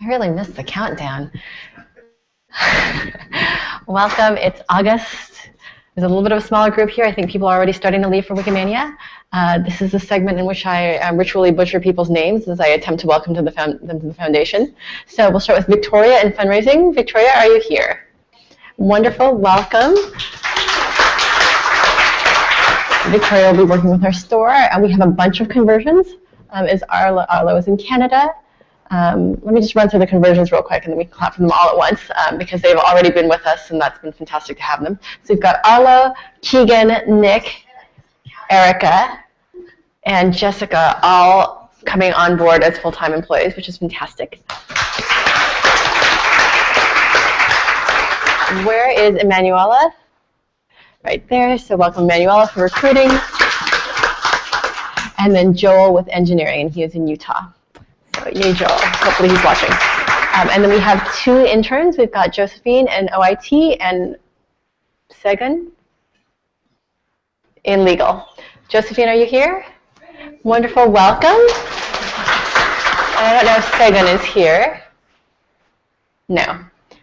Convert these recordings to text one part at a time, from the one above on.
I really missed the countdown. Welcome. It's August. There's a little bit of a smaller group here. I think people are already starting to leave for Wikimania. This is a segment in which I ritually butcher people's names as I attempt to welcome them to the foundation. So we'll start with Victoria in fundraising. Victoria, are you here? Wonderful. Welcome. Victoria will be working with our store, and we have a bunch of conversions. Arlo is in Canada. Let me just run through the conversions real quick, and then we can clap for them all at once because they've already been with us, and that's been fantastic to have them. So we've got Arlo, Keegan, Nick, Erica, and Jessica all coming on board as full-time employees, which is fantastic. Where is Emanuela? Right there. So welcome Emanuela for recruiting. And then Joel with engineering, and he is in Utah. So yay, Joel. Hopefully he's watching. And then we have two interns. We've got Josephine in OIT and Segun in legal. Josephine, are you here? Wonderful. Welcome. I don't know if Segun is here. No.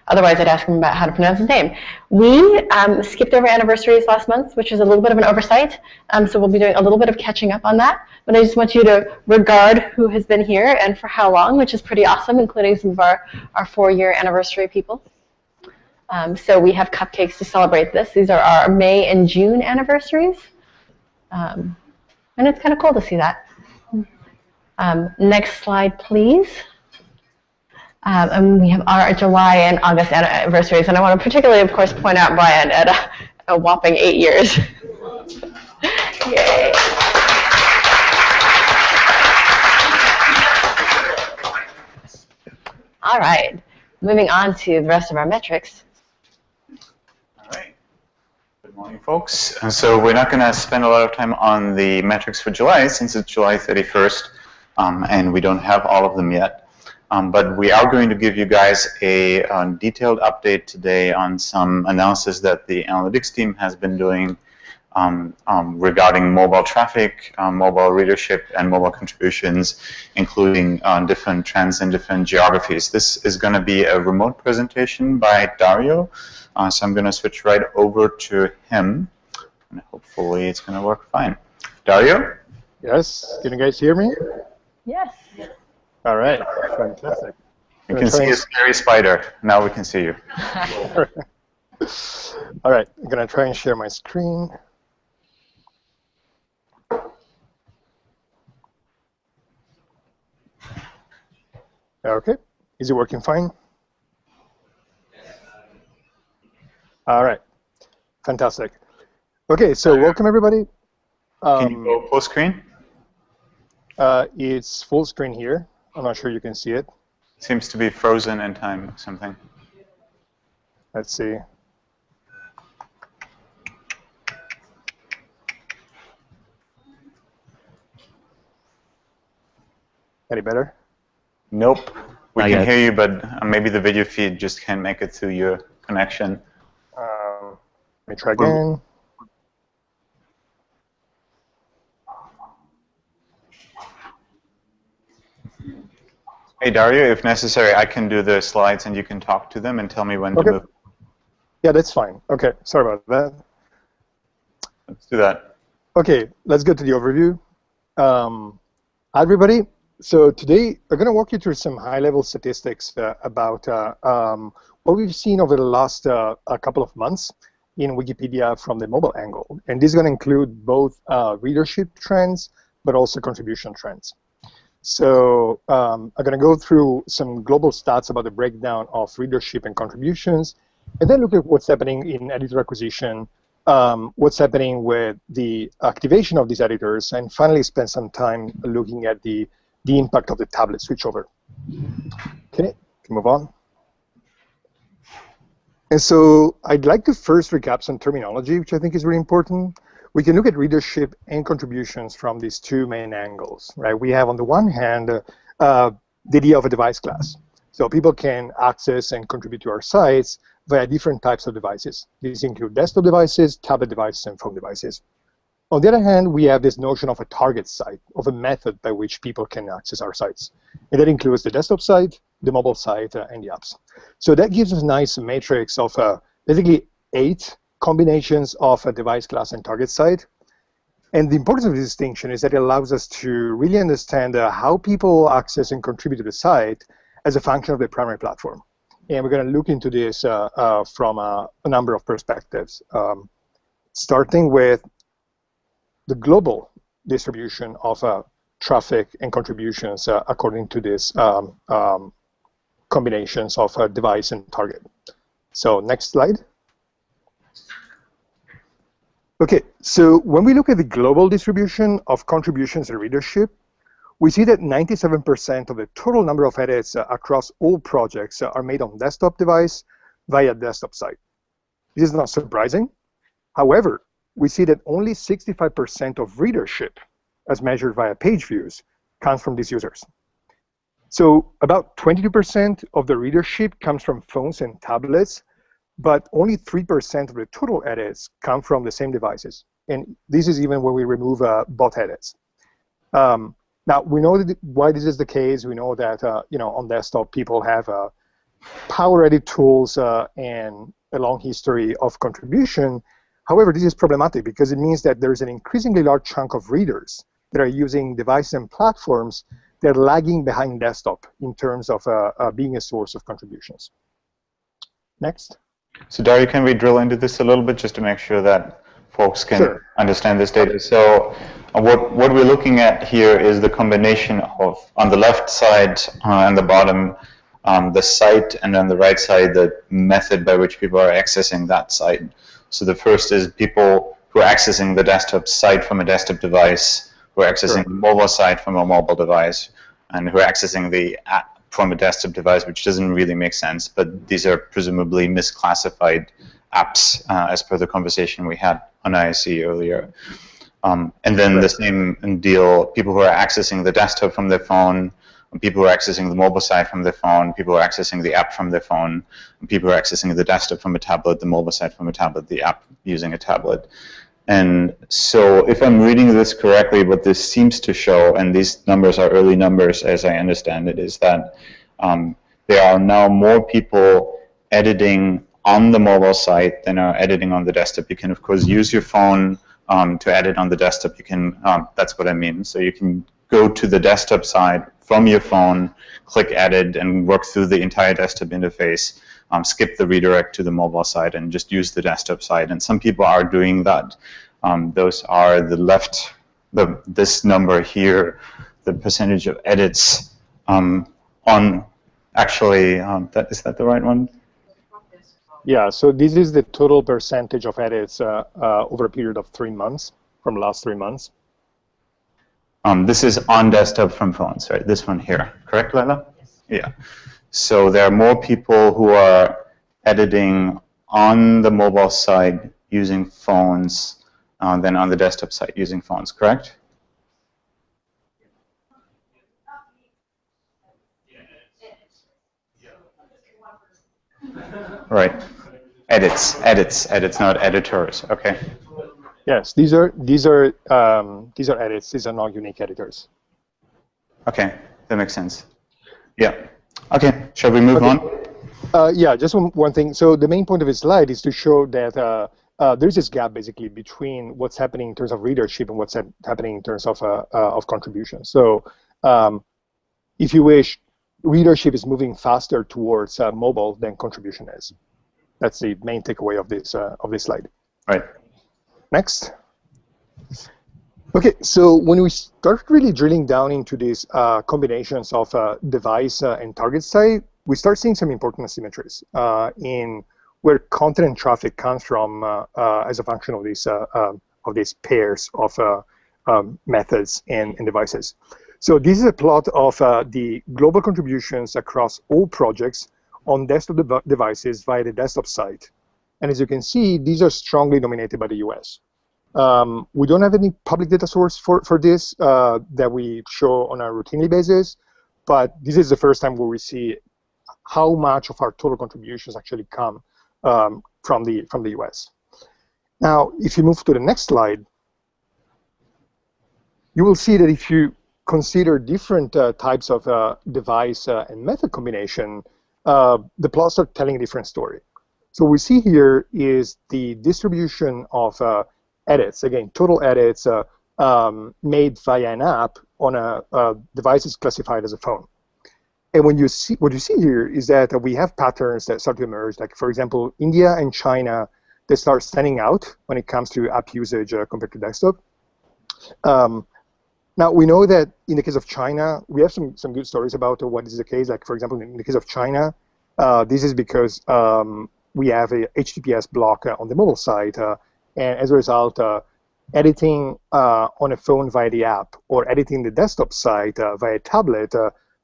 Otherwise, I'd ask him about how to pronounce his name. We skipped over Anniversaries last month, which is a little bit of an oversight. So we'll be doing a little bit of catching up on that. But I just want you to regard who has been here and for how long, which is pretty awesome, including some of our 4-year anniversary people. So we have cupcakes to celebrate this. These are our May and June anniversaries. And it's kind of cool to see that. Next slide, please. And we have our July and August anniversaries. And I want to particularly, of course, point out Brian at a whopping 8 years. Yay. All right. Moving on to the rest of our metrics. All right. Good morning, folks. And so we're not going to spend a lot of time on the metrics for July since it's July 31st, and we don't have all of them yet. But we are going to give you guys a detailed update today on some analysis that the analytics team has been doing regarding mobile traffic, mobile readership, and mobile contributions, including different trends in different geographies. This is going to be a remote presentation by Dario, so I'm going to switch right over to him, and hopefully it's going to work fine. Dario? Yes, can you guys hear me? Yes. All right, fantastic. You can see a scary spider. Now we can see you. All right, I'm going to try and share my screen. Okay, is it working fine? All right, fantastic. Okay, so welcome everybody. Can you go full screen? It's full screen here. I'm not sure you can see it. Seems to be frozen in time or something. Let's see. Any better? Nope. We can hear you, but maybe the video feed just can't make it through your connection. Let me try again. Hey, Dario, if necessary, I can do the slides and you can talk to them and tell me when to move. Yeah, that's fine. Okay, sorry about that. Let's do that. Okay, let's go to the overview. Hi, everybody. So today, we're going to walk you through some high-level statistics about what we've seen over the last a couple of months in Wikipedia from the mobile angle. And this is going to include both readership trends, but also contribution trends. So I'm going to go through some global stats about the breakdown of readership and contributions, and then look at what's happening in editor acquisition, what's happening with the activation of these editors, and finally spend some time looking at the impact of the tablet switchover. Okay, can move on. And so I'd like to first recap some terminology, which I think is really important. We can look at readership and contributions from these two main angles, right? We have, on the one hand, the idea of a device class. So people can access and contribute to our sites via different types of devices. These include desktop devices, tablet devices, and phone devices. On the other hand, we have this notion of a target site, of a method by which people can access our sites. And that includes the desktop site, the mobile site, and the apps. So that gives us a nice matrix of basically 8 combinations of a device, class, and target site. And the importance of this distinction is that it allows us to really understand how people access and contribute to the site as a function of the primary platform. And we're going to look into this from a number of perspectives, starting with the global distribution of traffic and contributions according to these combinations of device and target. So next slide. OK, so when we look at the global distribution of contributions and readership, we see that 97% of the total number of edits across all projects are made on desktop device via desktop site. This is not surprising. However, we see that only 65% of readership, as measured via page views, comes from these users. So about 22% of the readership comes from phones and tablets, but only 3% of the total edits come from the same devices. And this is even when we remove bot edits. Now, we know why this is the case. We know that on desktop, people have power edit tools and a long history of contribution. However, this is problematic because it means that there's an increasingly large chunk of readers that are using devices and platforms that are lagging behind desktop in terms of being a source of contributions. Next. So Dario, can we drill into this a little bit just to make sure that folks can understand this data? So what we're looking at here is the combination of, on the left side and the bottom, the site, and on the right side, the method by which people are accessing that site. So the first is people who are accessing the desktop site from a desktop device, who are accessing the mobile site from a mobile device, and who are accessing the app from a desktop device, which doesn't really make sense, but these are presumably misclassified apps as per the conversation we had on ISE earlier. And then the same deal, people who are accessing the desktop from their phone, people who are accessing the mobile site from their phone, people who are accessing the app from their phone, and people who are accessing the desktop from a tablet, the mobile site from a tablet, the app using a tablet. And so if I'm reading this correctly, what this seems to show, and these numbers are early numbers as I understand it, is that there are now more people editing on the mobile site than are editing on the desktop. You can, of course, use your phone to edit on the desktop. You can, that's what I mean. So you can go to the desktop side from your phone, click edit, and work through the entire desktop interface. Skip the redirect to the mobile side and just use the desktop side. And some people are doing that. Those are the left, this number here, the percentage of edits on, actually, is that the right one? Yeah, so this is the total percentage of edits over a period of 3 months, from the last 3 months. This is on desktop from phones, right? This one here, correct, Leila? Yes. Yeah. So there are more people who are editing on the mobile side using phones than on the desktop side using phones, correct? Right. Edits, not editors. Okay. Yes, these are edits. These are not unique editors. Okay, that makes sense. Yeah. Okay, shall we move on? Yeah, just one thing. So the main point of this slide is to show that there's this gap basically between what's happening in terms of readership and what's happening in terms of contribution. So if you wish, readership is moving faster towards mobile than contribution is. That's the main takeaway of this slide. Right. Next. Okay, so when we start really drilling down into these combinations of device and target site, we start seeing some important asymmetries in where content and traffic comes from as a function of these pairs of methods and devices. So this is a plot of the global contributions across all projects on desktop devices via the desktop site. And as you can see, these are strongly dominated by the US. We don't have any public data source for this that we show on a routinely basis, but this is the first time where we see how much of our total contributions actually come from the US. Now, if you move to the next slide, you will see that if you consider different types of device and method combination, the plots are telling a different story. So what we see here is the distribution of edits, again, total edits made via an app on a device that's classified as a phone. And what you see here is that we have patterns that start to emerge, like, for example, India and China, they start standing out when it comes to app usage compared to desktop. Now, we know that in the case of China, we have some good stories about what is the case. Like, for example, in the case of China, this is because we have a HTTPS block on the mobile site, and as a result, editing on a phone via the app or editing the desktop site via tablet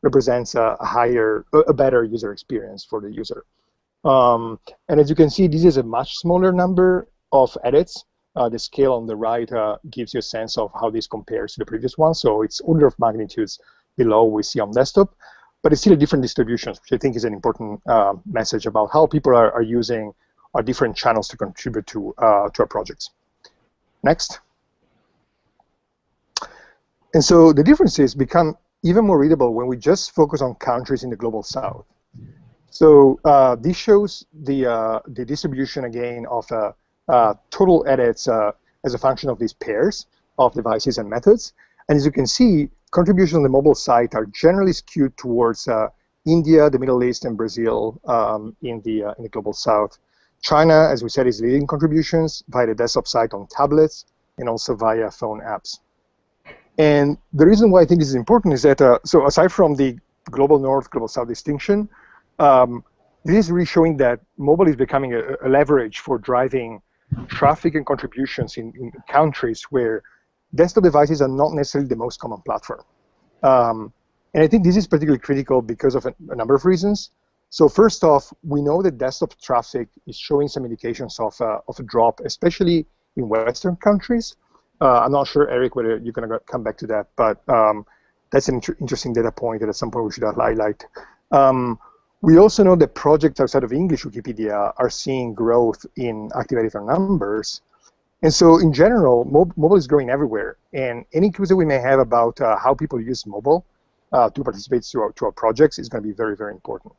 represents a better user experience for the user. And as you can see, this is a much smaller number of edits. The scale on the right gives you a sense of how this compares to the previous one. So it's order of magnitudes below what we see on desktop, but it's still a different distributions, which I think is an important message about how people are using our different channels to contribute to our projects. Next. And so the differences become even more readable when we just focus on countries in the global south. So this shows the distribution again of total edits as a function of these pairs of devices and methods. And as you can see, contributions on the mobile site are generally skewed towards India, the Middle East, and Brazil in the global south. China, as we said, is leading contributions via the desktop site on tablets and also via phone apps. And the reason why I think this is important is that, so aside from the global north, global south distinction, this is really showing that mobile is becoming a leverage for driving traffic and contributions in countries where desktop devices are not necessarily the most common platform. And I think this is particularly critical because of a number of reasons. So first off, we know that desktop traffic is showing some indications of a drop, especially in Western countries. I'm not sure, Eric, whether you're going to come back to that, but that's an interesting data point that at some point we should highlight. We also know that projects outside of English Wikipedia are seeing growth in active editor numbers. And so in general, mobile is growing everywhere. And any clues that we may have about how people use mobile to participate to our projects is going to be very, very important.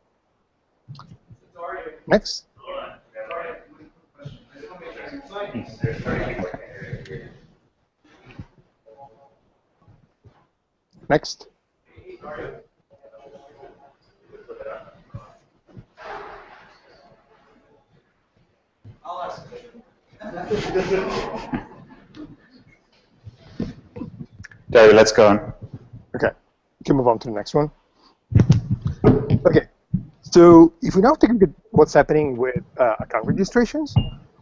Next. Next. I'll ask a question. Dario, let's go on. Okay, we can move on to the next one. Okay, so if we now take a look at what's happening with account registrations,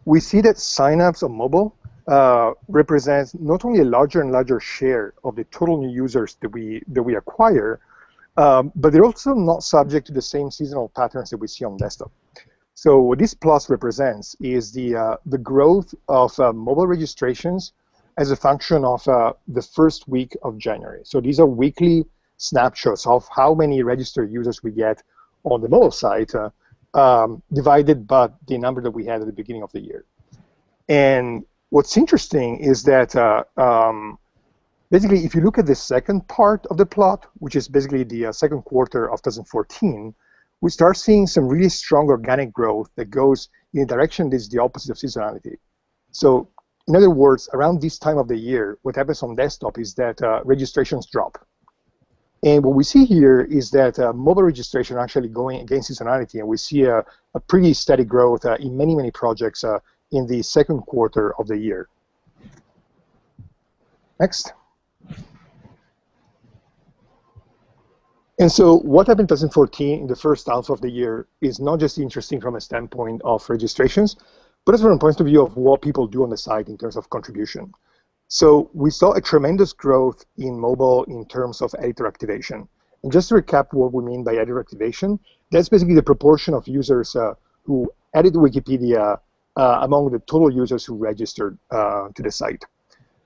we see that signups on mobile represents not only a larger and larger share of the total new users that we acquire, but they're also not subject to the same seasonal patterns that we see on desktop. So what this plot represents is the growth of mobile registrations as a function of the first week of January. So these are weekly snapshots of how many registered users we get on the mobile site, divided by the number that we had at the beginning of the year. And what's interesting is that basically, if you look at the second part of the plot, which is basically the second quarter of 2014, we start seeing some really strong organic growth that goes in a direction that is the opposite of seasonality. So in other words, around this time of the year, what happens on desktop is that registrations drop. And what we see here is that mobile registration are actually going against seasonality, and we see a pretty steady growth in many, many projects in the second quarter of the year. Next. And so what happened in 2014 in the first half of the year is not just interesting from a standpoint of registrations, but also from a point of view of what people do on the site in terms of contribution. So we saw a tremendous growth in mobile in terms of editor activation. And just to recap what we mean by editor activation, that's basically the proportion of users who edit Wikipedia among the total users who registered to the site.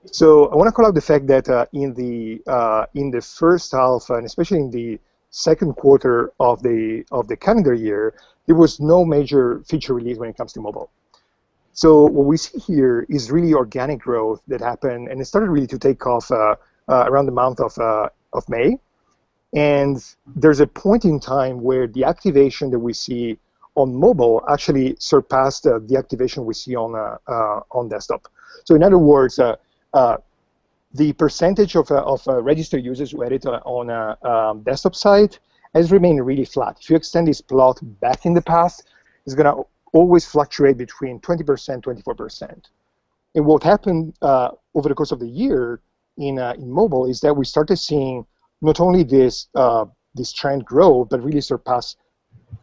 So I want to call out the fact that in the first half, and especially in the second quarter of the calendar year, there was no major feature release when it comes to mobile. So what we see here is really organic growth that happened, and it started really to take off around the month of of May. And there's a point in time where the activation that we see on mobile actually surpassed the activation we see on desktop. So in other words, the percentage of registered users who edit on a desktop site has remained really flat. If you extend this plot back in the past, it's going to always fluctuate between 20%, 24%. And what happened over the course of the year in mobile is that we started seeing not only this trend grow, but really surpass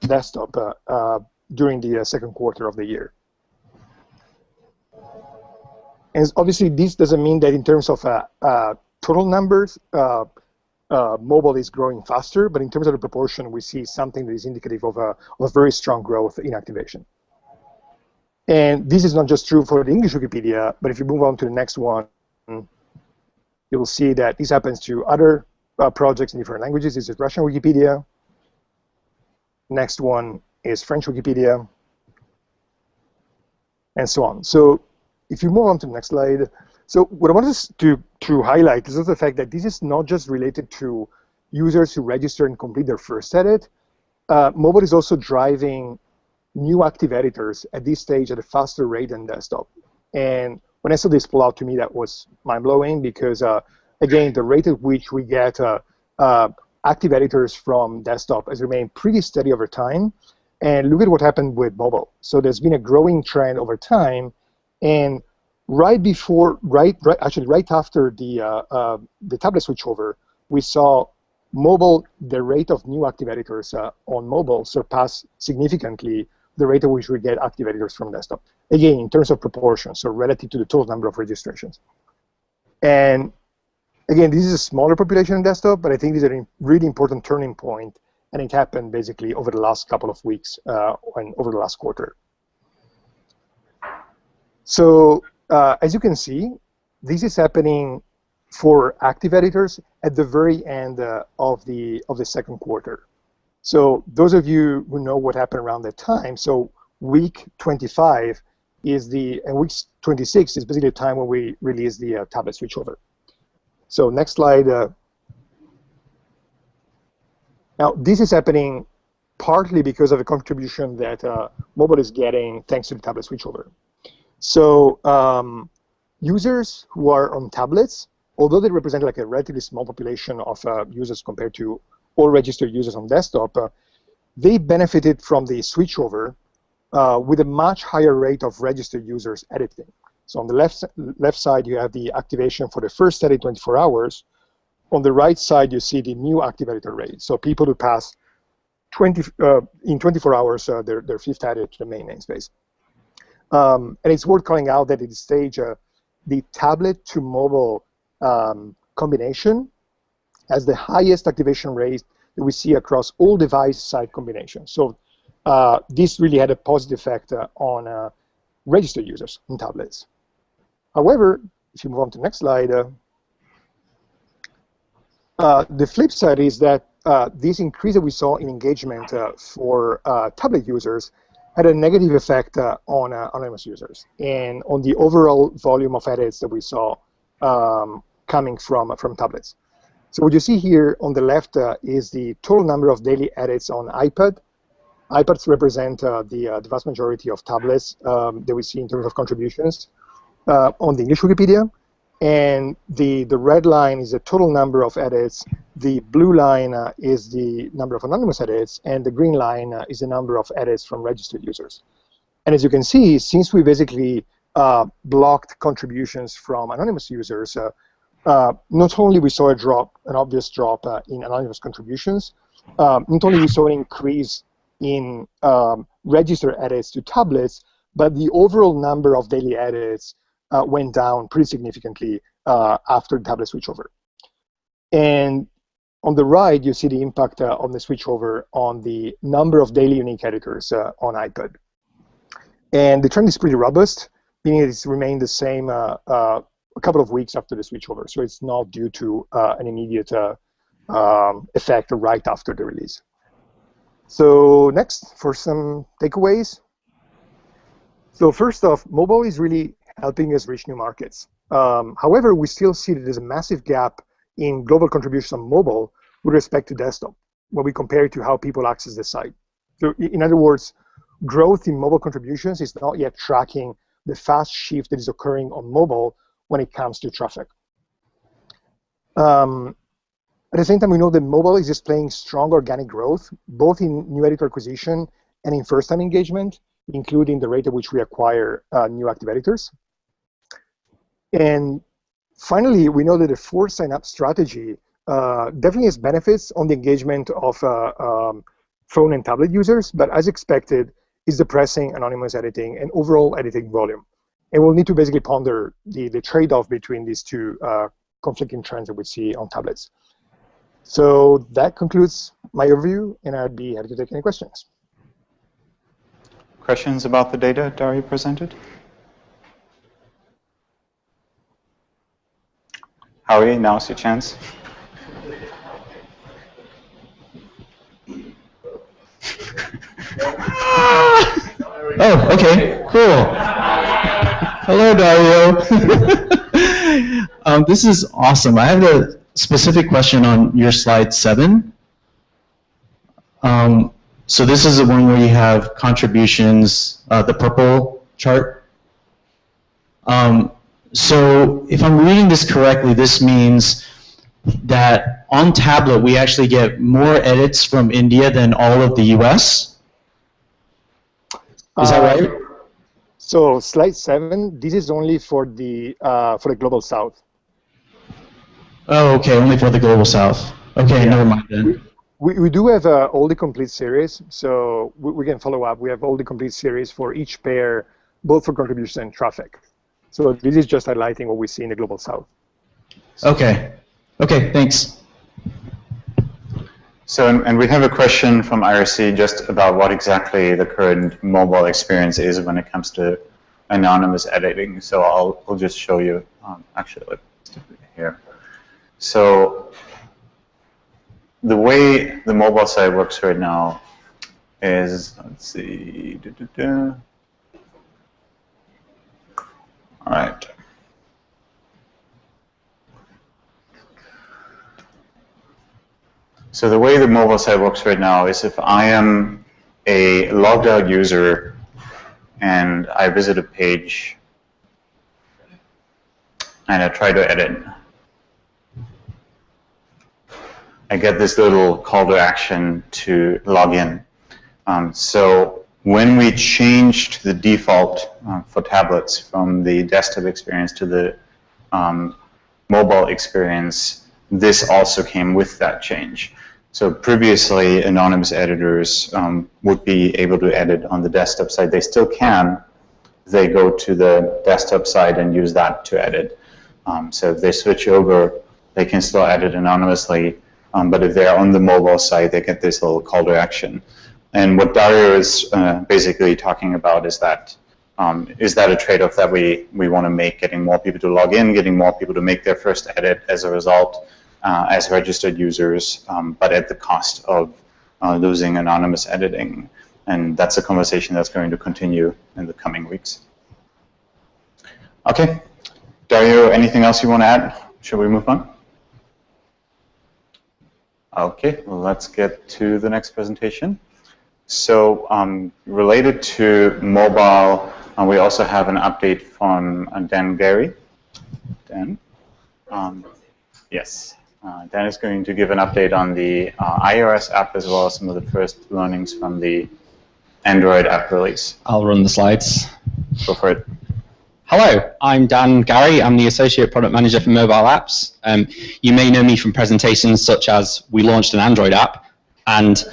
desktop during the second quarter of the year. And obviously, this doesn't mean that in terms of total numbers, mobile is growing faster, but in terms of the proportion, we see something that is indicative of a very strong growth in activation. And this is not just true for the English Wikipedia, but if you move on to the next one, you'll see that this happens to other projects in different languages. This is Russian Wikipedia. Next one is French Wikipedia, and so on. So if you move on to the next slide, so what I wanted to highlight is also the fact that this is not just related to users who register and complete their first edit. Mobile is also driving new active editors at this stage at a faster rate than desktop. And when I saw this plot, to me, that was mind-blowing because, again, the rate at which we get active editors from desktop has remained pretty steady over time. And look at what happened with mobile. So there's been a growing trend over time. And right after the tablet switchover, we saw mobile, the rate of new active editors on mobile surpass significantly the rate at which we get active editors from desktop. Again, in terms of proportion, so relative to the total number of registrations. And again, this is a smaller population in desktop, but I think this is a really important turning point, and it happened basically over the last couple of weeks and over the last quarter. So as you can see, this is happening for active editors at the very end of the second quarter. So those of you who know what happened around that time, so week 25 is and week 26 is basically the time when we release the tablet switchover. So next slide. Now this is happening partly because of a contribution that mobile is getting thanks to the tablet switchover. So users who are on tablets, although they represent like a relatively small population of users compared to all registered users on desktop, they benefited from the switchover with a much higher rate of registered users editing. So on the left side, you have the activation for the first edit 24 hours. On the right side, you see the new active editor rate. So people who pass in 24 hours their fifth edit to the main namespace. And it's worth calling out that at this stage, the tablet to mobile combination has the highest activation rate that we see across all device site combinations. So this really had a positive effect on registered users on tablets. However, if you move on to the next slide, the flip side is that this increase that we saw in engagement for tablet users had a negative effect on anonymous users and on the overall volume of edits that we saw coming from tablets. So what you see here on the left is the total number of daily edits on iPad. iPads represent the vast majority of tablets that we see in terms of contributions on the English Wikipedia. And the red line is the total number of edits. The blue line is the number of anonymous edits. And the green line is the number of edits from registered users. And as you can see, since we basically blocked contributions from anonymous users, not only we saw an obvious drop in anonymous contributions, not only we saw an increase in registered edits to tablets, but the overall number of daily edits went down pretty significantly after the tablet switchover. And on the right, you see the impact on the switchover on the number of daily unique editors on iPad. And the trend is pretty robust, meaning it's remained the same a couple of weeks after the switchover. So it's not due to an immediate effect right after the release. So next, for some takeaways. So first off, mobile is really helping us reach new markets. However, we still see that there's a massive gap in global contributions on mobile with respect to desktop when we compare it to how people access the site. So in other words, growth in mobile contributions is not yet tracking the fast shift that is occurring on mobile when it comes to traffic. At the same time, we know that mobile is displaying strong organic growth, both in new editor acquisition and in first-time engagement, including the rate at which we acquire new active editors. And finally, we know that the forced sign-up strategy definitely has benefits on the engagement of phone and tablet users, but as expected, is depressing anonymous editing and overall editing volume. And we'll need to basically ponder the trade-off between these two conflicting trends that we see on tablets. So that concludes my overview, and I'd be happy to take any questions. Questions about the data Dario presented? Howie, now's your chance. Oh, okay, cool. Hello, Dario. This is awesome. I have a specific question on your slide 7. So this is the one where you have contributions, the purple chart. So if I'm reading this correctly, this means that on tablet we actually get more edits from India than all of the US. Is that right? So slide 7, this is only for the global south. Oh, okay, only for the global south. Okay, yeah. Never mind then. We do have all the complete series, so we can follow up. We have all the complete series for each pair, both for contribution and traffic. So this is just highlighting what we see in the global south. Okay. Okay, thanks. So, and we have a question from IRC just about what exactly the current mobile experience is when it comes to anonymous editing. So I'll just show you, actually, let's do it here. So the way the mobile site works right now is, let's see, all right. So the way the mobile site works right now is if I am a logged out user and I visit a page and I try to edit, I get this little call to action to log in. So when we changed the default for tablets from the desktop experience to the mobile experience, this also came with that change. So previously, anonymous editors would be able to edit on the desktop side. They still can. They go to the desktop side and use that to edit. So if they switch over, they can still edit anonymously. But if they're on the mobile side, they get this little call to action. And what Dario is basically talking about is that a trade-off that we want to make, getting more people to log in, getting more people to make their first edit as a result as registered users, but at the cost of losing anonymous editing. And that's a conversation that's going to continue in the coming weeks. Okay. Dario, anything else you want to add? Shall we move on? Okay, well, let's get to the next presentation. So related to mobile, we also have an update from Dan Gary. Dan? Yes. Dan is going to give an update on the iOS app as well as some of the first learnings from the Android app release. I'll run the slides. Go for it. Hello, I'm Dan Gary. I'm the Associate Product Manager for Mobile Apps. You may know me from presentations such as we launched an Android app, and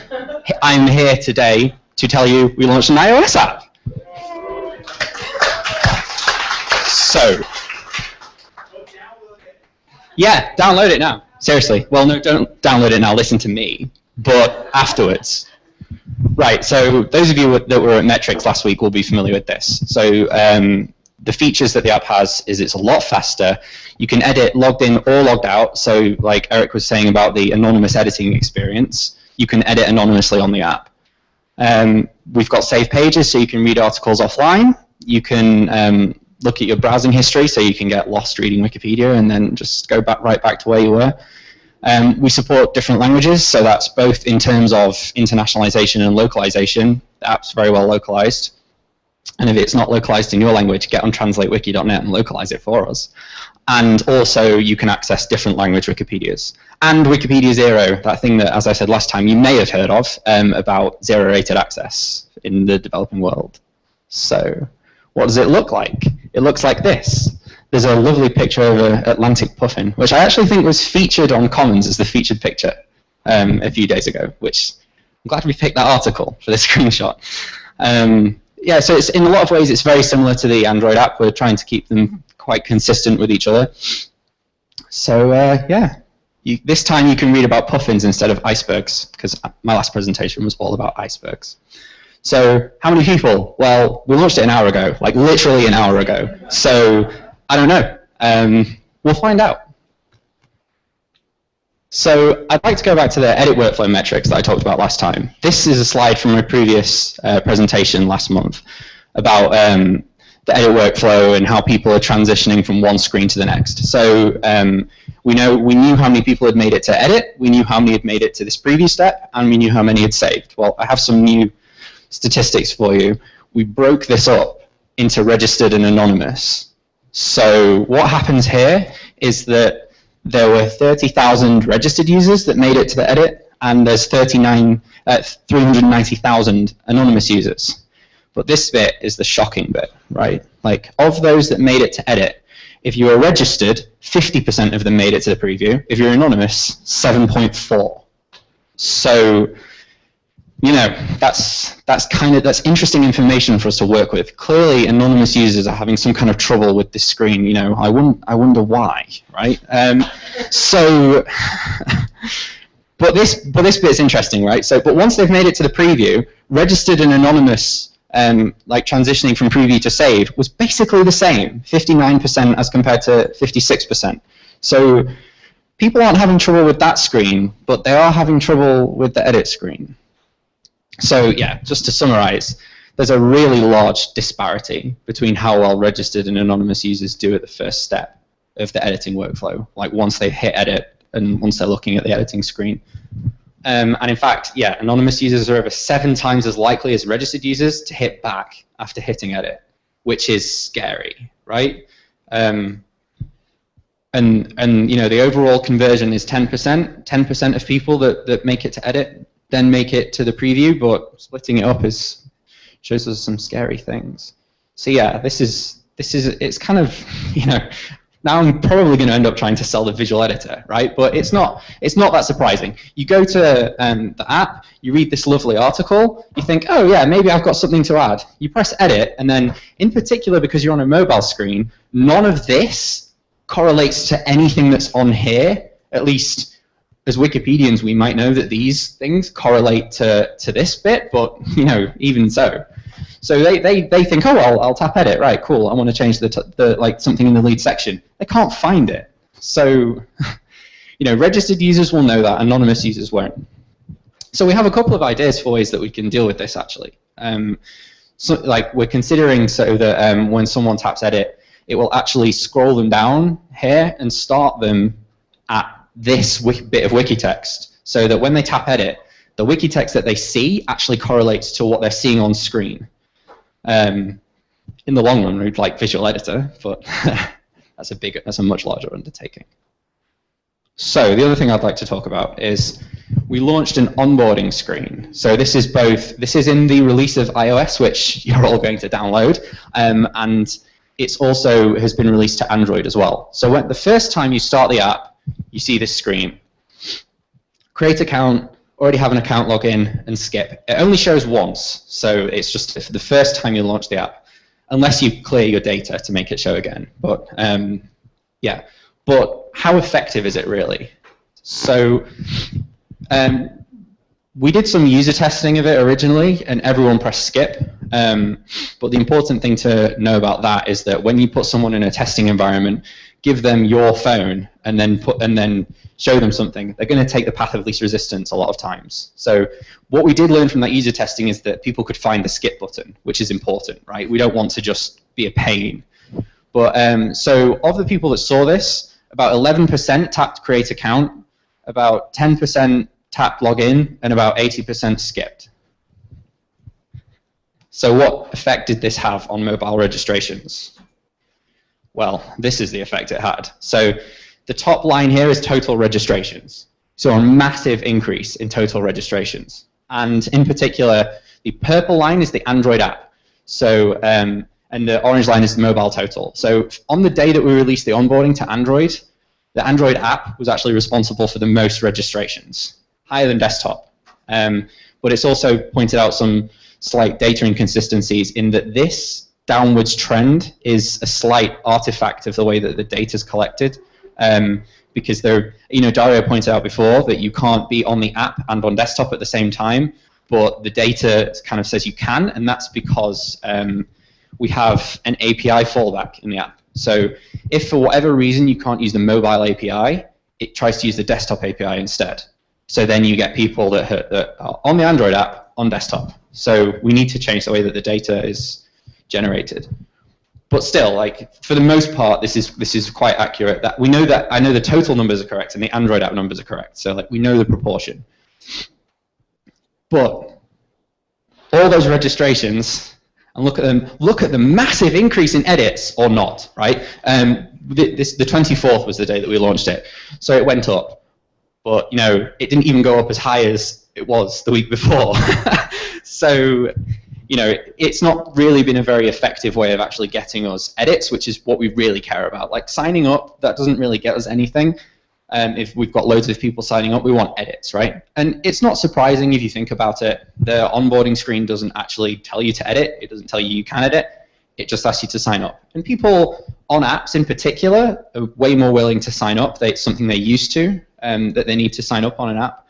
I'm here today to tell you we launched an iOS app. So, yeah, download it now. Seriously. Well, no, don't download it now. Listen to me. But afterwards. Right, so those of you that were at Metrics last week will be familiar with this. So the features that the app has is it's a lot faster. You can edit logged in or logged out. So like Eric was saying about the anonymous editing experience, you can edit anonymously on the app. We've got save pages, so you can read articles offline. You can look at your browsing history so you can get lost reading Wikipedia and then just go right back to where you were. We support different languages, so that's both in terms of internationalization and localization. The app's very well localized. And if it's not localized in your language, get on translatewiki.net and localize it for us. And also, you can access different language Wikipedias. And Wikipedia Zero, that thing that, as I said last time, you may have heard of about zero-rated access in the developing world. So, what does it look like? It looks like this. There's a lovely picture of an Atlantic puffin, which I actually think was featured on Commons as the featured picture a few days ago, which I'm glad we picked that article for this screenshot. Yeah, so it's, in a lot of ways, it's very similar to the Android app. We're trying to keep them quite consistent with each other. So, yeah, this time you can read about puffins instead of icebergs, because my last presentation was all about icebergs. So, how many people? Well, we launched it an hour ago, like literally an hour ago. So, I don't know. We'll find out. So I'd like to go back to the edit workflow metrics that I talked about last time. This is a slide from a previous presentation last month about the edit workflow and how people are transitioning from one screen to the next. So we knew how many people had made it to edit, we knew how many had made it to this preview step, and we knew how many had saved. Well, I have some new statistics for you. We broke this up into registered and anonymous. So what happens here is that there were 30,000 registered users that made it to the edit, and there's 390,000 anonymous users. But this bit is the shocking bit, right? Like, of those that made it to edit, if you were registered, 50% of them made it to the preview. If you're anonymous, 7.4. So, you know, that's interesting information for us to work with. Clearly, anonymous users are having some kind of trouble with this screen. You know, I wonder why, right? So, but this bit's interesting, right? So, but once they've made it to the preview, registered and anonymous, like transitioning from preview to save, was basically the same, 59% as compared to 56%. So, people aren't having trouble with that screen, but they are having trouble with the edit screen. So yeah, just to summarize, there's a really large disparity between how well registered and anonymous users do at the first step of the editing workflow, like once they hit edit and once they're looking at the editing screen. And in fact, yeah, anonymous users are over 7 times as likely as registered users to hit back after hitting edit, which is scary, right? And you know, the overall conversion is 10%. 10% of people that make it to edit then make it to the preview, but splitting it up shows us some scary things. So yeah, it's kind of, you know, now I'm probably going to end up trying to sell the visual editor, right? But it's not that surprising. You go to the app, you read this lovely article, you think, oh yeah, maybe I've got something to add. You press edit, and then in particular, because you're on a mobile screen, none of this correlates to anything that's on here. At least as Wikipedians, we might know that these things correlate to this bit, but you know, even so. So they think, oh well, I'll tap edit, right? Cool. I want to change the like something in the lead section. They can't find it. So, you know, registered users will know that, anonymous users won't. So we have a couple of ideas for ways that we can deal with this actually. So like we're considering so that when someone taps edit, it will actually scroll them down here and start them at this bit of wiki text, so that when they tap edit, the wiki text that they see actually correlates to what they're seeing on screen. In the long run, we'd like visual editor, but that's a much larger undertaking. So the other thing I'd like to talk about is we launched an onboarding screen. So this is in the release of iOS, which you're all going to download, and it's also has been released to Android as well. So the first time you start the app, you see this screen. Create account, already have an account login, and skip. It only shows once, so it's just the first time you launch the app, unless you clear your data to make it show again. But yeah, but how effective is it really? So we did some user testing of it originally, and everyone pressed skip. But the important thing to know about that is that when you put someone in a testing environment, give them your phone and then show them something, they're going to take the path of least resistance a lot of times. So what we did learn from that user testing is that people could find the skip button, which is important, right? We don't want to just be a pain. But so of the people that saw this, about 11% tapped create account, about 10% tapped login, and about 80% skipped. So what effect did this have on mobile registrations? Well, this is the effect it had. So the top line here is total registrations. So a massive increase in total registrations. And in particular, the purple line is the Android app. So, and the orange line is the mobile total. So on the day that we released the onboarding to Android, the Android app was actually responsible for the most registrations, higher than desktop. But it's also pointed out some slight data inconsistencies in that this downwards trend is a slight artifact of the way that the data is collected. Because there, Dario pointed out before that you can't be on the app and on desktop at the same time, but the data kind of says you can, and that's because we have an API fallback in the app. So if for whatever reason you can't use the mobile API, it tries to use the desktop API instead. So then you get people that are on the Android app on desktop. So we need to change the way that the data is generated. But still, like for the most part, this is quite accurate. That we know that I know the total numbers are correct and the Android app numbers are correct. So like we know the proportion. But all those registrations, and look at the massive increase in edits or not, right? The 24th was the day that we launched it, so it went up. But it didn't even go up as high as it was the week before. So it's not really been a very effective way of actually getting us edits, which is what we really care about. Like signing up, that doesn't really get us anything. If we've got loads of people signing up, we want edits, right? And it's not surprising if you think about it. The onboarding screen doesn't actually tell you to edit. It doesn't tell you you can edit. It just asks you to sign up. And people on apps in particular are way more willing to sign up. It's something they're used to, that they need to sign up on an app.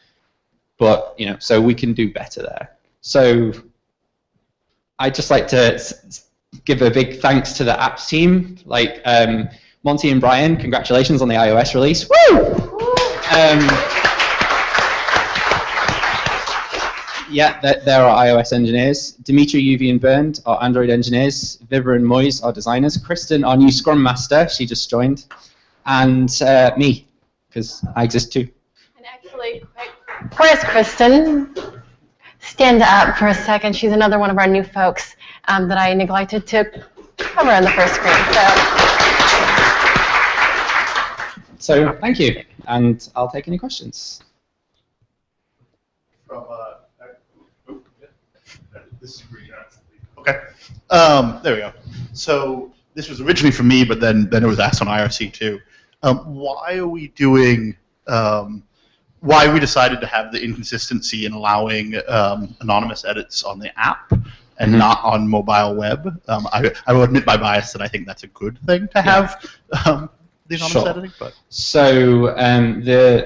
But, so we can do better there. So I'd just like to give a big thanks to the apps team. Like Monty and Brian, congratulations on the iOS release. Woo! Yeah, they're our iOS engineers. Dimitri, Yuvi, and Bernd are Android engineers. Vibra and Moise are designers. Kristen, our new Scrum Master, she just joined. And me, because I exist too. And actually, where's Kristen? Stand up for a second. She's another one of our new folks that I neglected to cover on the first screen. So thank you, and I'll take any questions. This is green. Okay. There we go. So this was originally for me, but then it was asked on IRC too. Why are we doing? Why we decided to have the inconsistency in allowing anonymous edits on the app and not on mobile web? I will admit my bias that I think that's a good thing to have the anonymous editing. But so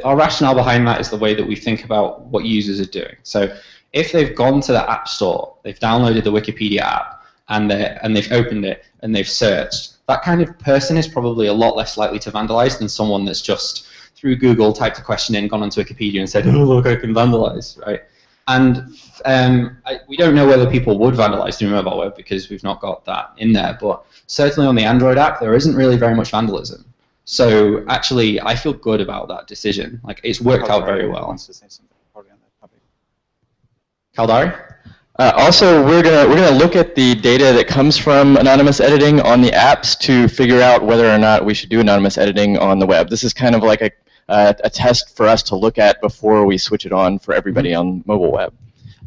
our rationale behind that is the way that we think about what users are doing. So if they've gone to the App Store, they've downloaded the Wikipedia app, and they've opened it and they've searched, that kind of person is probably a lot less likely to vandalize than someone that's just through Google typed a question in, gone onto Wikipedia and said, oh, look, I can vandalize, right? And we don't know whether people would vandalize through mobile web because we've not got that in there, but certainly on the Android app, there isn't really very much vandalism. So actually, I feel good about that decision. Like, it's worked out very well. Kaldari? Also, we're gonna look at the data that comes from anonymous editing on the apps to figure out whether or not we should do anonymous editing on the web. This is kind of like a test for us to look at before we switch it on for everybody on mobile web.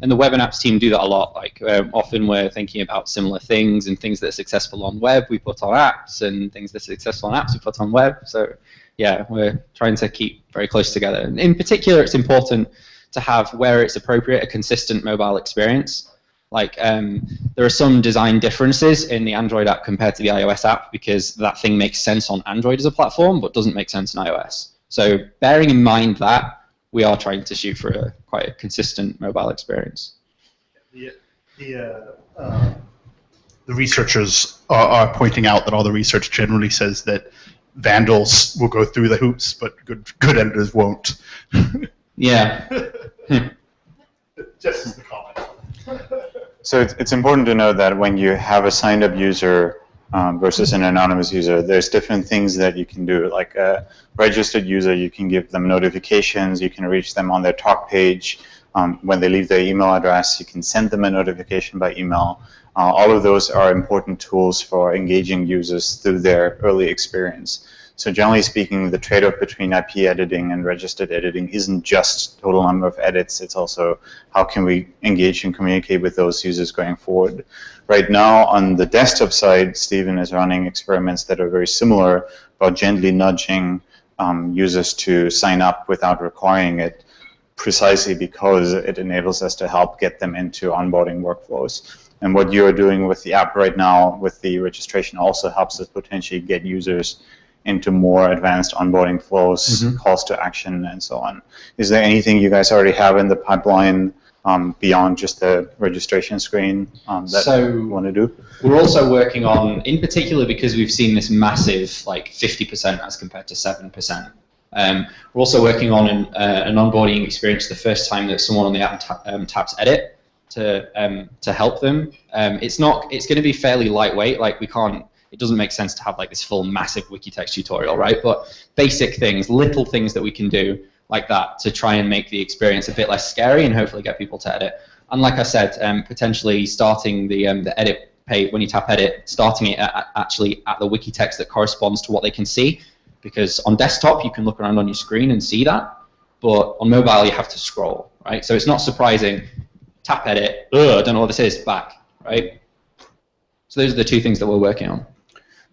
And the web and apps team do that a lot. Like often we're thinking about similar things, and things that are successful on web we put on apps, and things that are successful on apps we put on web. So yeah, we're trying to keep very close together. And in particular, it's important to have, where it's appropriate, a consistent mobile experience. Like there are some design differences in the Android app compared to the iOS app because that thing makes sense on Android as a platform but doesn't make sense in iOS. So bearing in mind that, we are trying to shoot for quite a consistent mobile experience. The researchers are pointing out that all the research generally says that vandals will go through the hoops, but good editors won't. Yeah. Just as the comment. So it's important to know that when you have a signed up user versus an anonymous user. There's different things that you can do. Like a registered user, you can give them notifications, you can reach them on their talk page. When they leave their email address, you can send them a notification by email. All of those are important tools for engaging users through their early experience. So generally speaking, the trade-off between IP editing and registered editing isn't just total number of edits, it's also how can we engage and communicate with those users going forward. Right now, on the desktop side, Stephen is running experiments that are very similar about gently nudging users to sign up without requiring it, precisely because it enables us to help get them into onboarding workflows. And what you're doing with the app right now with the registration also helps us potentially get users into more advanced onboarding flows, calls to action, and so on. Is there anything you guys already have in the pipeline beyond just the registration screen that you want to do? We're also working on, in particular because we've seen this massive, like 50% as compared to 7%. We're also working on an onboarding experience the first time that someone on the app taps edit to help them. It's going to be fairly lightweight. Like it doesn't make sense to have like this full massive Wikitext tutorial, right? But basic things, little things that we can do like that to try and make the experience a bit less scary and hopefully get people to edit. And like I said, potentially starting the edit page when you tap edit, starting it actually at the Wikitext that corresponds to what they can see. Because on desktop, you can look around on your screen and see that, but on mobile, you have to scroll, right? So it's not surprising, tap edit, I don't know what this is, back, right? So those are the two things that we're working on.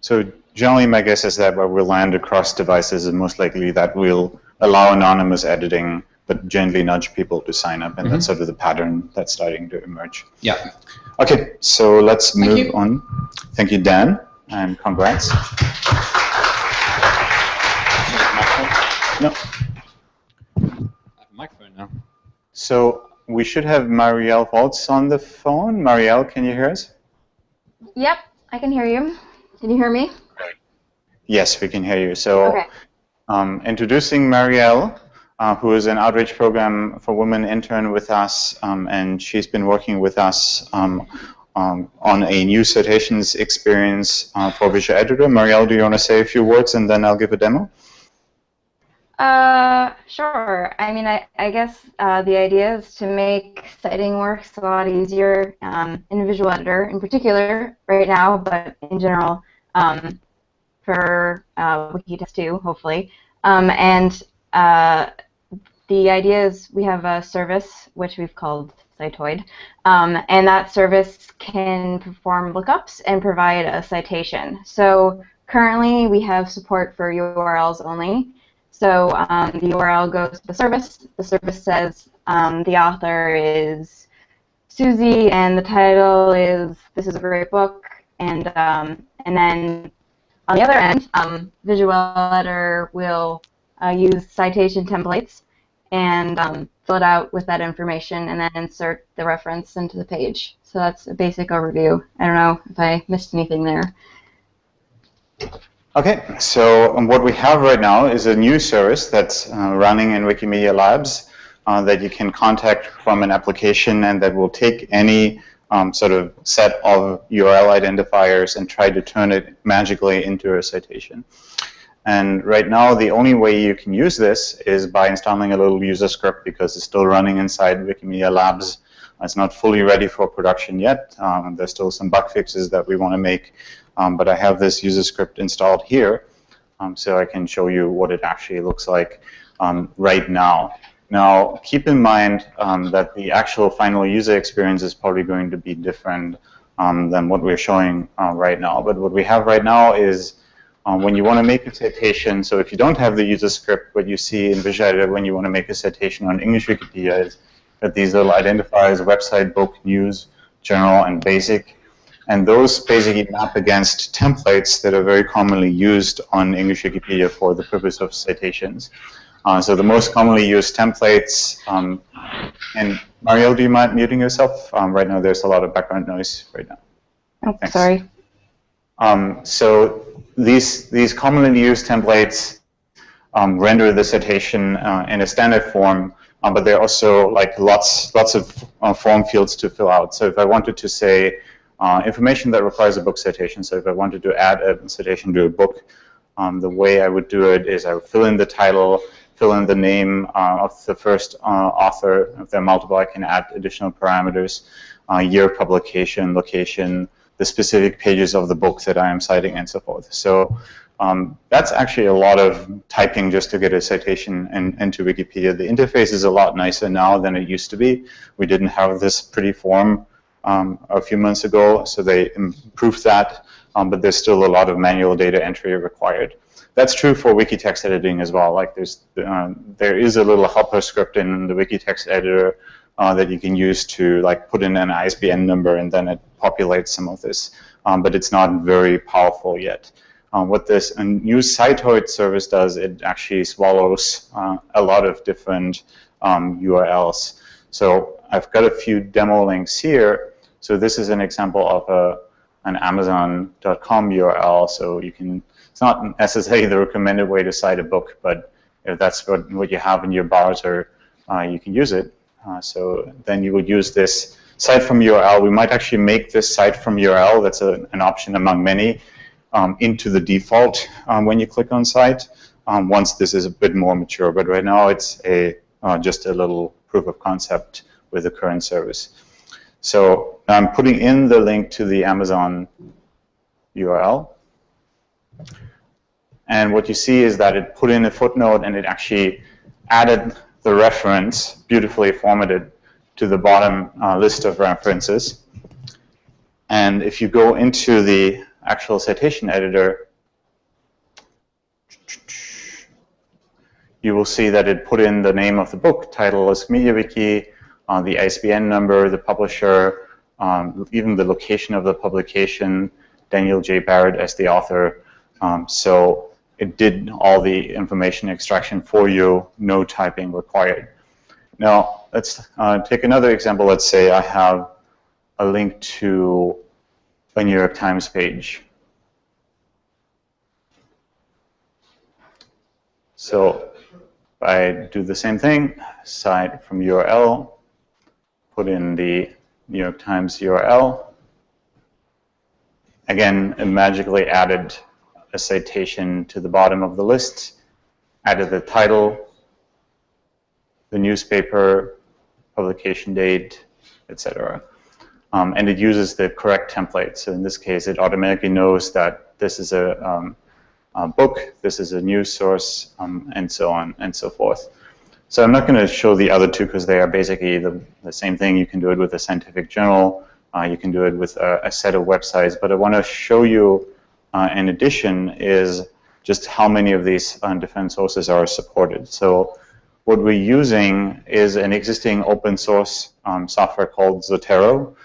So generally, my guess is that where we'll land across devices is most likely that we'll allow anonymous editing, but gently nudge people to sign up, and that's sort of the pattern that's starting to emerge. Yeah. Okay, so let's move on. Thank you, Dan, and congrats. No. I have a microphone now. So we should have Marielle Holtz on the phone. Marielle, can you hear us? Yep, I can hear you. Can you hear me? Yes, we can hear you. So okay. Introducing Marielle, who is an outreach program for women intern with us, and she's been working with us on a new citations experience for Visual Editor. Marielle, do you want to say a few words and then I'll give a demo? Sure. I mean, I guess the idea is to make citing works a lot easier in Visual Editor, in particular right now, but in general for Wikitext too, hopefully. And the idea is we have a service which we've called Citoid, and that service can perform lookups and provide a citation. So currently we have support for URLs only. So the URL goes to the service. The service says the author is Susie, and the title is "This is a great book." And then on the other end, Visual Editor will use citation templates and fill it out with that information, and then insert the reference into the page. So that's a basic overview. I don't know if I missed anything there. Okay, so what we have right now is a new service that's running in Wikimedia Labs that you can contact from an application, and that will take any sort of set of URL identifiers and try to turn it magically into a citation. And right now, the only way you can use this is by installing a little user script, because it's still running inside Wikimedia Labs. It's not fully ready for production yet. There's still some bug fixes that we want to make. But I have this user script installed here, so I can show you what it actually looks like right now. Now, keep in mind that the actual final user experience is probably going to be different than what we're showing right now. But what we have right now is when you want to make a citation, so if you don't have the user script, what you see in Visual Editor when you want to make a citation on English Wikipedia is that these little identifiers, website, book, news, general, and basic. And those basically map against templates that are very commonly used on English Wikipedia for the purpose of citations. So the most commonly used templates, and Marielle, do you mind muting yourself? Right now there's a lot of background noise right now. Oh, Thanks. sorry. So these commonly used templates render the citation in a standard form, but there are also like lots of form fields to fill out. So if I wanted to say, information that requires a book citation. So if I wanted to add a citation to a book, the way I would do it is I would fill in the title, fill in the name of the first author. If there are multiple, I can add additional parameters, year of publication, location, the specific pages of the book that I am citing, and so forth. So that's actually a lot of typing just to get a citation into Wikipedia. The interface is a lot nicer now than it used to be. We didn't have this pretty form a few months ago, so they improved that, but there's still a lot of manual data entry required. That's true for wiki text editing as well. Like there is a little helper script in the wiki text editor that you can use to like put in an ISBN number, and then it populates some of this, but it's not very powerful yet. What this new Citoid service does, it actually swallows a lot of different URLs. So I've got a few demo links here. So this is an example of an Amazon.com URL. So you can, it's not necessarily the recommended way to cite a book, but if that's what you have in your browser, you can use it. So then you would use this cite from URL. We might actually make this cite from URL, that's an option among many, into the default when you click on cite, once this is a bit more mature. But right now it's just a little proof of concept with the current service. So I'm putting in the link to the Amazon URL. And what you see is that it put in a footnote, and it actually added the reference, beautifully formatted, to the bottom list of references. And if you go into the actual citation editor, you will see that it put in the name of the book, title is MediaWiki, the ISBN number, the publisher, even the location of the publication, Daniel J. Barrett as the author. So it did all the information extraction for you, no typing required. Now, let's take another example. Let's say I have a link to a New York Times page. So I do the same thing, cite from URL, put in the New York Times URL. Again, it magically added a citation to the bottom of the list, added the title, the newspaper, publication date, etc. And it uses the correct template. So in this case, it automatically knows that this is a book, this is a news source, and so on and so forth. So I'm not going to show the other two because they are basically the same thing. You can do it with a scientific journal. You can do it with a set of websites. But I want to show you, in addition, is just how many of these different sources are supported. So what we're using is an existing open source software called Zotero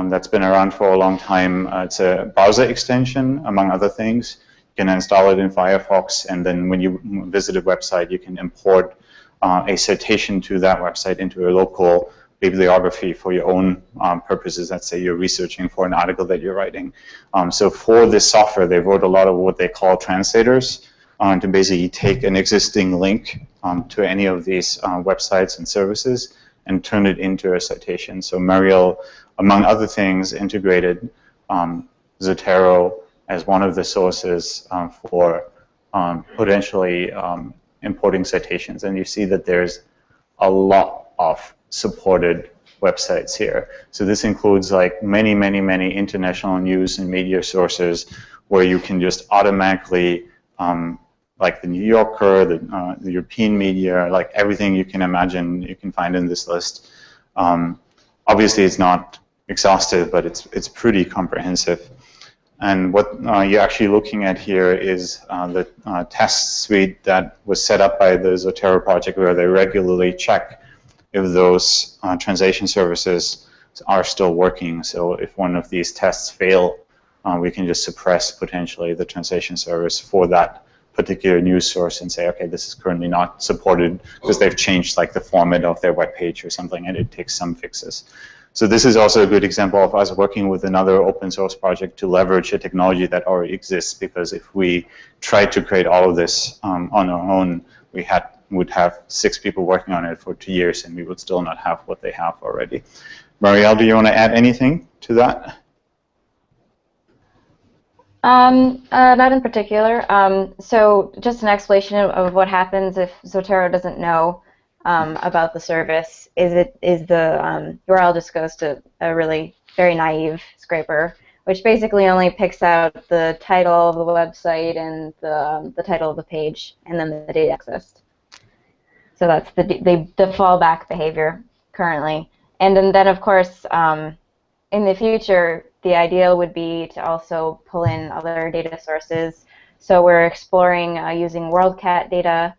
that's been around for a long time. It's a browser extension, among other things. You can install it in Firefox, and then when you visit a website, you can import a citation to that website into a local bibliography for your own purposes. Let's say you're researching for an article that you're writing. So for this software, they wrote a lot of what they call translators to basically take an existing link to any of these websites and services and turn it into a citation. So Mariel, among other things, integrated Zotero as one of the sources for potentially importing citations. And you see that there's a lot of supported websites here. So this includes like many, many, many international news and media sources where you can just automatically, like the New Yorker, the European media, like everything you can imagine you can find in this list. Obviously it's not exhaustive, but it's pretty comprehensive. And what you're actually looking at here is the test suite that was set up by the Zotero project, where they regularly check if those translation services are still working. So if one of these tests fail, we can just suppress potentially the translation service for that particular news source and say, okay, this is currently not supported because they've changed like the format of their web page or something, and it takes some fixes. So this is also a good example of us working with another open source project to leverage a technology that already exists, because if we tried to create all of this on our own, we would have 6 people working on it for 2 years, and we would still not have what they have already. Marielle, do you want to add anything to that? Not in particular. So just an explanation of what happens if Zotero doesn't know about the service. Is the URL just goes to a really very naive scraper, which basically only picks out the title of the website and the title of the page, and then the date accessed. So that's the fallback behavior currently. And then of course, in the future, the ideal would be to also pull in other data sources. So we're exploring using WorldCat data,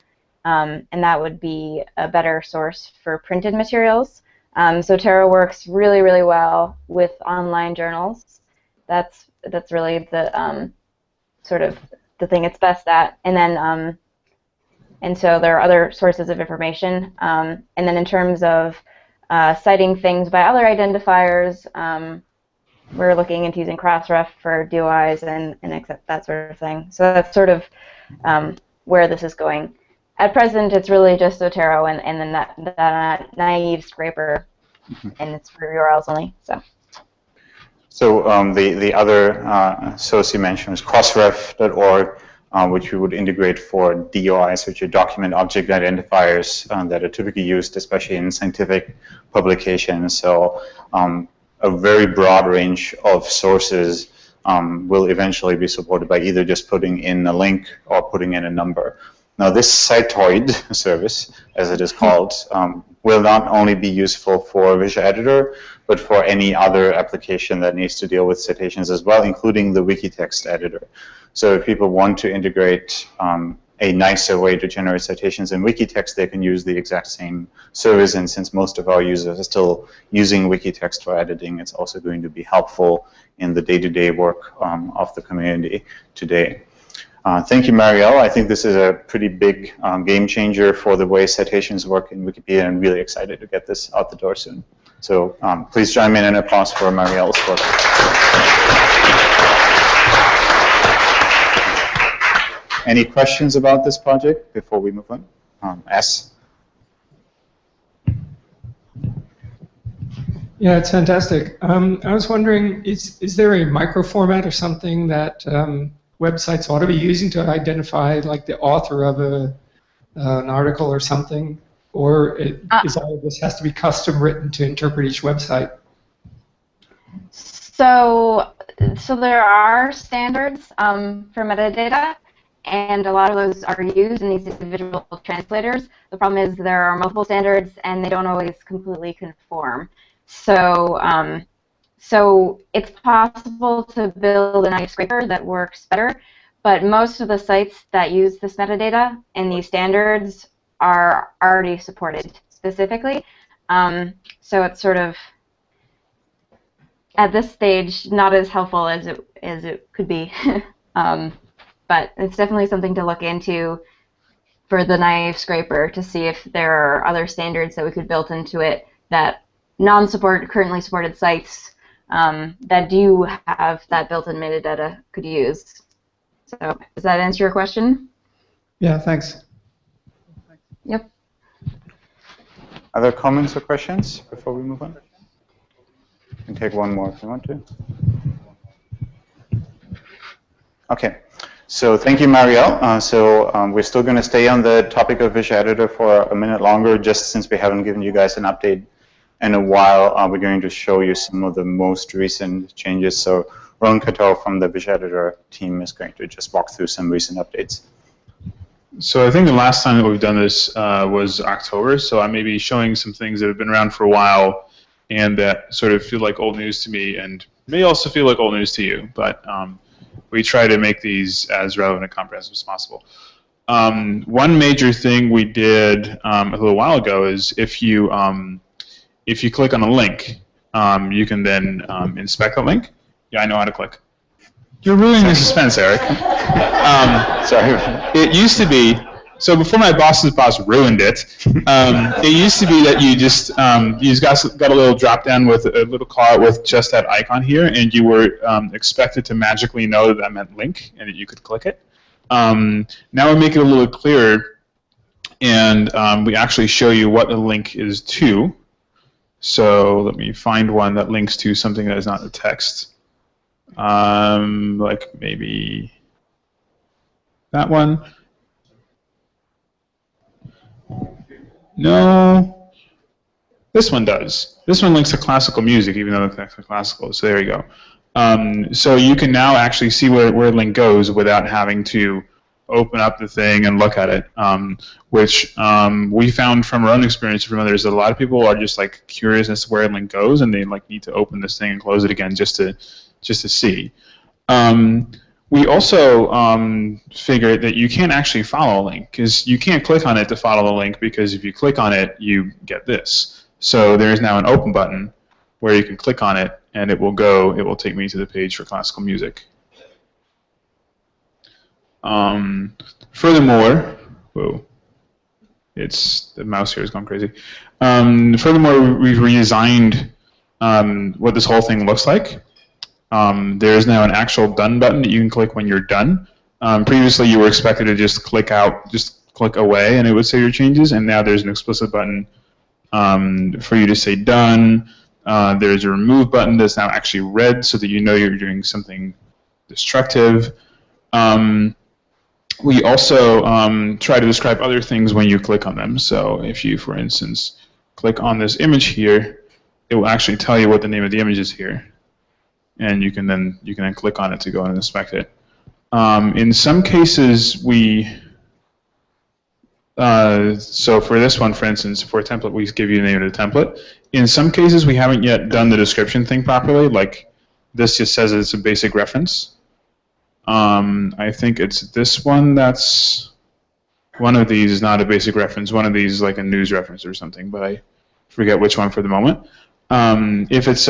and that would be a better source for printed materials. Zotero works really, really well with online journals. That's really the sort of the thing it's best at. And then and so there are other sources of information. And then in terms of citing things by other identifiers, we're looking into using Crossref for DOIs and accept that sort of thing. So that's sort of where this is going. At present, it's really just Zotero and then that naive scraper, and it's for URLs only. So the other source you mentioned was crossref.org, which we would integrate for DOIs, which are document object identifiers that are typically used, especially in scientific publications. So a very broad range of sources will eventually be supported by either just putting in a link or putting in a number. Now this Citoid service, as it is called, will not only be useful for Visual Editor, but for any other application that needs to deal with citations as well, including the Wikitext editor. So if people want to integrate a nicer way to generate citations in Wikitext, they can use the exact same service, and since most of our users are still using Wikitext for editing, it's also going to be helpful in the day-to-day work of the community today. Thank you, Marielle. I think this is a pretty big game changer for the way citations work in Wikipedia, and I'm really excited to get this out the door soon. So please join me in an applause for Marielle's work. Any questions about this project before we move on? S? Yeah, it's fantastic. I was wondering, is there a micro format or something that websites ought to be using to identify, like, the author of an article or something? Or is all of this has to be custom written to interpret each website? So there are standards for metadata, and a lot of those are used in these individual translators. The problem is there are multiple standards, and they don't always completely conform. So so it's possible to build a nice scraper that works better, but most of the sites that use this metadata and these standards are already supported specifically. So it's sort of, at this stage, not as helpful as it could be. But it's definitely something to look into for the naive scraper to see if there are other standards that we could build into it that currently supported sites that do have that built-in metadata could use. So does that answer your question? Yeah, thanks. Yep. Other comments or questions before we move on? You can take one more if you want to. Okay. So thank you, Marielle. We're still going to stay on the topic of Visual Editor for a minute longer, just since we haven't given you guys an update in a while. We're going to show you some of the most recent changes. So Ron Cato from the Visual Editor team is going to just walk through some recent updates. So I think the last time that we've done this was October, so I may be showing some things that have been around for a while and that sort of feel like old news to me and may also feel like old news to you, but we try to make these as relevant and comprehensive as possible. One major thing we did a little while ago is if you click on a link, you can then inspect the link. Yeah, I know how to click. You're ruining the suspense, Eric. Sorry. It used to be, so before my boss's boss ruined it, it used to be that you just got a little drop down with a little call with just that icon here, and you were expected to magically know that that meant link and that you could click it. Now we make it a little clearer, and we actually show you what the link is to. So let me find one that links to something that is not the text. Like maybe that one. No, this one does. This one links to classical music, even though it's actually classical. So there you go. So you can now actually see where a link goes without having to open up the thing and look at it, which we found from our own experience from others that a lot of people are just like curious as to where a link goes, and they like need to open this thing and close it again just to see. We also figured that you can't actually follow a link, because you can't click on it to follow the link, because if you click on it, you get this. So there is now an open button where you can click on it, and it will take me to the page for classical music. Furthermore, whoa, the mouse here is going crazy. Furthermore, we've redesigned what this whole thing looks like. There is now an actual done button that you can click when you're done. Previously, you were expected to just click away, and it would say your changes. And now there's an explicit button for you to say done. There's a remove button that's now actually red, so that you know you're doing something destructive. We also try to describe other things when you click on them. So if you, for instance, click on this image here, it will actually tell you what the name of the image is here, and you can then click on it to go and inspect it. In some cases, so for this one, for instance, for a template, we give you the name of the template. In some cases, we haven't yet done the description thing properly. Like this just says it's a basic reference. I think it's this one that's one of these is not a basic reference. One of these is like a news reference or something, but I forget which one for the moment. If it's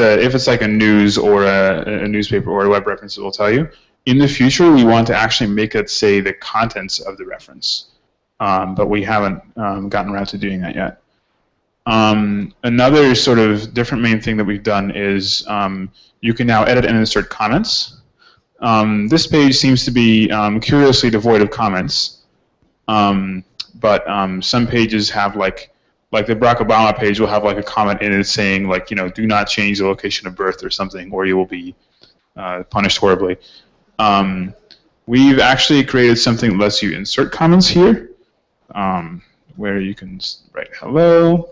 like a news or a newspaper or a web reference, it will tell you. In the future, we want to actually make it say the contents of the reference, but we haven't gotten around to doing that yet. Another sort of different main thing that we've done is you can now edit and insert comments. This page seems to be curiously devoid of comments, but some pages have like the Barack Obama page will have like a comment in it saying like, you know, do not change the location of birth or something, or you will be punished horribly. We've actually created something that lets you insert comments here, where you can write hello,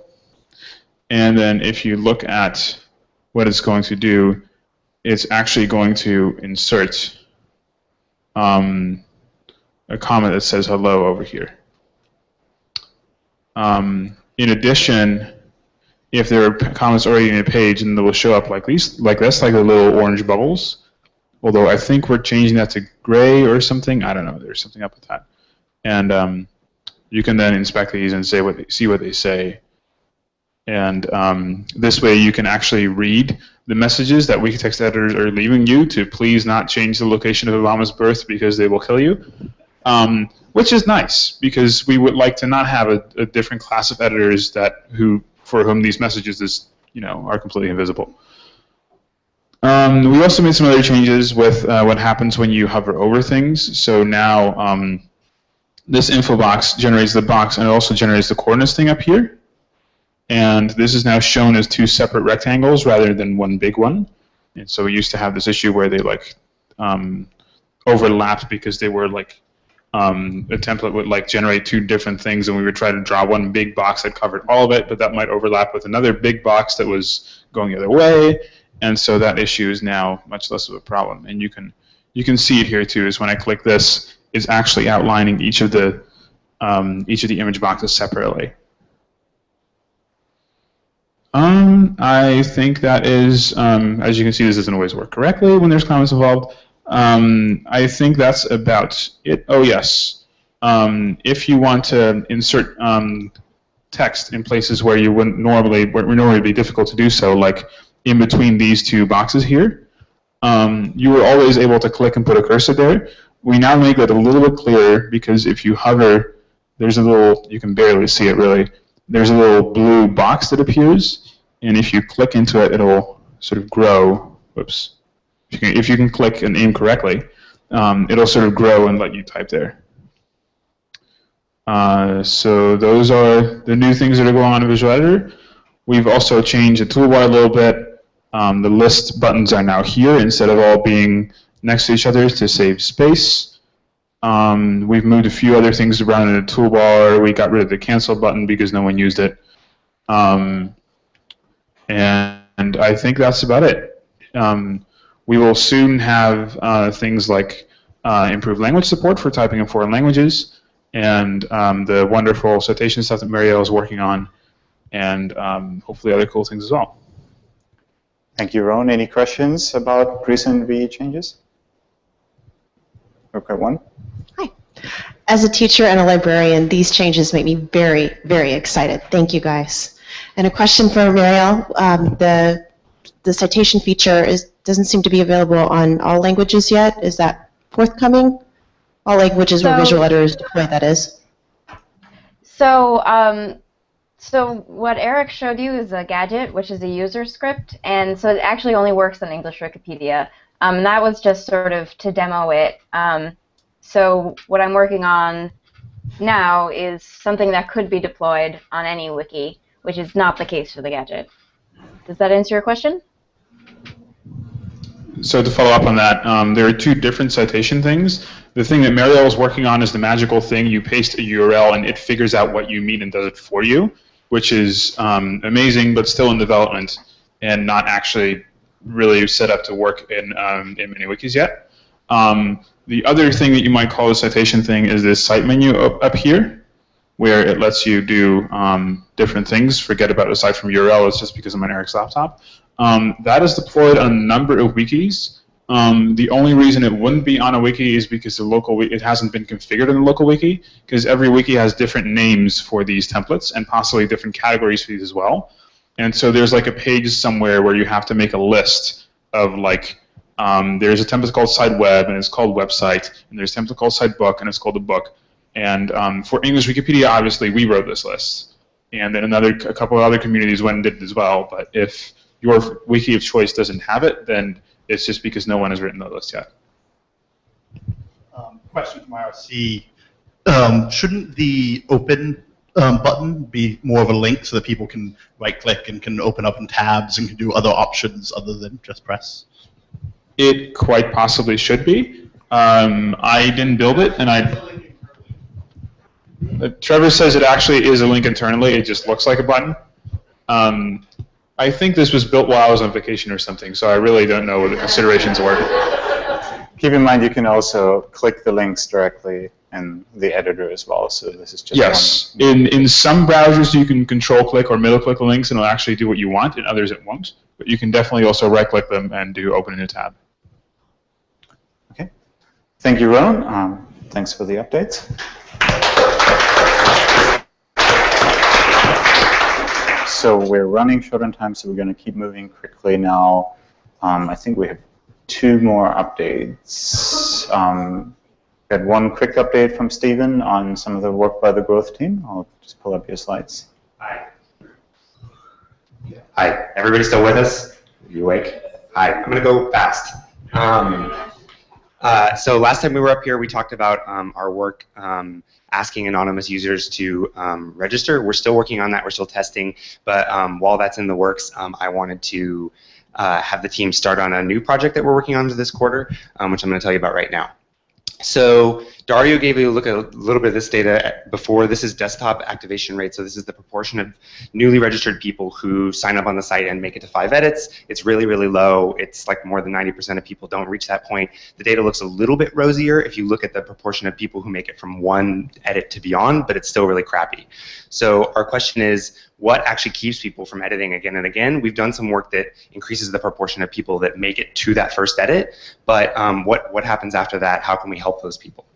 and then if you look at what it's going to do, it's actually going to insert a comment that says hello over here. In addition, if there are comments already in a page, then they will show up like this, like the little orange bubbles. Although I think we're changing that to gray or something. I don't know. There's something up with that. And you can then inspect these and see what they say. And this way you can actually read the messages that Wikitext editors are leaving you to please not change the location of Obama's birth because they will kill you. Which is nice, because we would like to not have a different class of editors for whom these messages are completely invisible. We also made some other changes with what happens when you hover over things. So now this info box generates the box, and it also generates the coordinates thing up here. And this is now shown as two separate rectangles rather than one big one. And so we used to have this issue where they overlapped because they were like a template would generate two different things, and we would try to draw one big box that covered all of it, but that might overlap with another big box that was going the other way. And so that issue is now much less of a problem. And you can see it here too. Is when I click this, it's actually outlining each of the image boxes separately. I think that is, as you can see, this doesn't always work correctly when there's comments involved. I think that's about it. Oh yes, if you want to insert text in places where you wouldn't normally be difficult to do so, like in between these two boxes here, you were always able to click and put a cursor there. We now make that a little bit clearer, because if you hover, there's a little, you can barely see it really, there's a little blue box that appears, and if you click into it, it'll sort of grow. Whoops. If you can click and aim correctly, it'll sort of grow and let you type there. So those are the new things that are going on in Visual Editor. We've also changed the toolbar a little bit. The list buttons are now here instead of all being next to each other to save space. We've moved a few other things around in the toolbar. We got rid of the cancel button because no one used it. And I think that's about it. We will soon have things like improved language support for typing in foreign languages, and the wonderful citation stuff that Marielle is working on, and hopefully other cool things as well. Thank you, Ron. Any questions about recent VE changes? Okay, one. Hi. As a teacher and a librarian, these changes make me very, very excited. Thank you, guys. And a question for Marielle. The citation feature doesn't seem to be available on all languages yet. Is that forthcoming? All languages where visual editors deploy, that is. So what Eric showed you is a gadget, which is a user script, and so it actually only works on English Wikipedia. That was just sort of to demo it. So what I'm working on now is something that could be deployed on any wiki, which is not the case for the gadget. Does that answer your question? So to follow up on that, there are two different citation things. The thing that Marielle is working on is the magical thing. You paste a URL and it figures out what you mean and does it for you, which is amazing, but still in development and not actually really set up to work in many wikis yet. The other thing that you might call a citation thing is this site menu up here, where it lets you do different things. Forget about aside from URL, it's just because I'm on Eric's laptop. That is deployed on a number of wikis. The only reason it wouldn't be on a wiki is because it hasn't been configured in the local wiki, because every wiki has different names for these templates and possibly different categories for these as well. And so there's like a page somewhere where you have to make a list of like, there's a template called site web and it's called website, and there's a template called site book and it's called a book. And for English Wikipedia, obviously, we wrote this list. And then a couple of other communities went and did it as well. But if your wiki of choice doesn't have it, then it's just because no one has written the list yet. Question from IRC. Shouldn't the open button be more of a link so that people can right-click and can open up in tabs and can do other options other than just press? It quite possibly should be. I didn't build it, and Trevor says it actually is a link internally. It just looks like a button. I think this was built while I was on vacation or something, so I really don't know what the considerations were. Keep in mind you can also click the links directly in the editor as well, so this is just yes. In some browsers you can control-click or middle-click the links and it'll actually do what you want, in others it won't. But you can definitely also right-click them and do open a new tab. Okay. Thank you, Ron. Thanks for the updates. So we're running short on time, so we're going to keep moving quickly now. I think we have two more updates. We had one quick update from Stephen on some of the work by the growth team. I'll just pull up your slides. Hi. Hi. Everybody still with us? Are you awake? Hi. I'm going to go fast. So last time we were up here, we talked about our work asking anonymous users to register. We're still working on that. We're still testing. But while that's in the works, I wanted to have the team start on a new project that we're working on this quarter, which I'm going to tell you about right now. So Dario gave you a look at a little bit of this data before. This is desktop activation rate. So this is the proportion of newly registered people who sign up on the site and make it to 5 edits. It's really, really low. It's like more than 90% of people don't reach that point. The data looks a little bit rosier if you look at the proportion of people who make it from 1 edit to beyond, but it's still really crappy. So our question is, what actually keeps people from editing again and again? We've done some work that increases the proportion of people that make it to that first edit, but what happens after that? How can we help those people?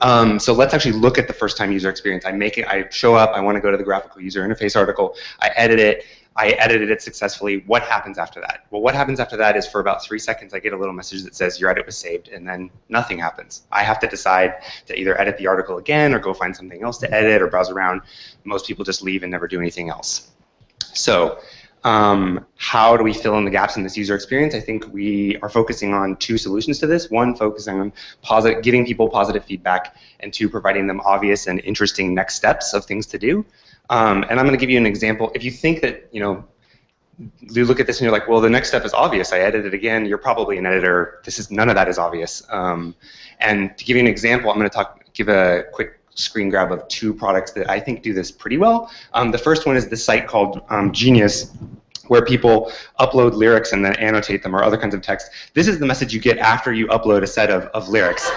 So let's actually look at the first-time user experience. I show up, I want to go to the graphical user interface article, I edit it, I edited it successfully. What happens after that? Well, what happens after that is for about 3 seconds I get a little message that says your edit was saved, and then nothing happens. I have to decide to either edit the article again or go find something else to edit or browse around. Most people just leave and never do anything else. So how do we fill in the gaps in this user experience? I think we are focusing on 2 solutions to this. 1, focusing on giving people positive feedback, and 2, providing them obvious and interesting next steps of things to do. And I'm going to give you an example. If you think that, you look at this and you're like, well, the next step is obvious. I edited it again. You're probably an editor. None of that is obvious. And to give you an example, I'm going to give a quick screen grab of 2 products that I think do this pretty well. The first one is this site called Genius, where people upload lyrics and then annotate them or other kinds of text. This is the message you get after you upload a set of lyrics.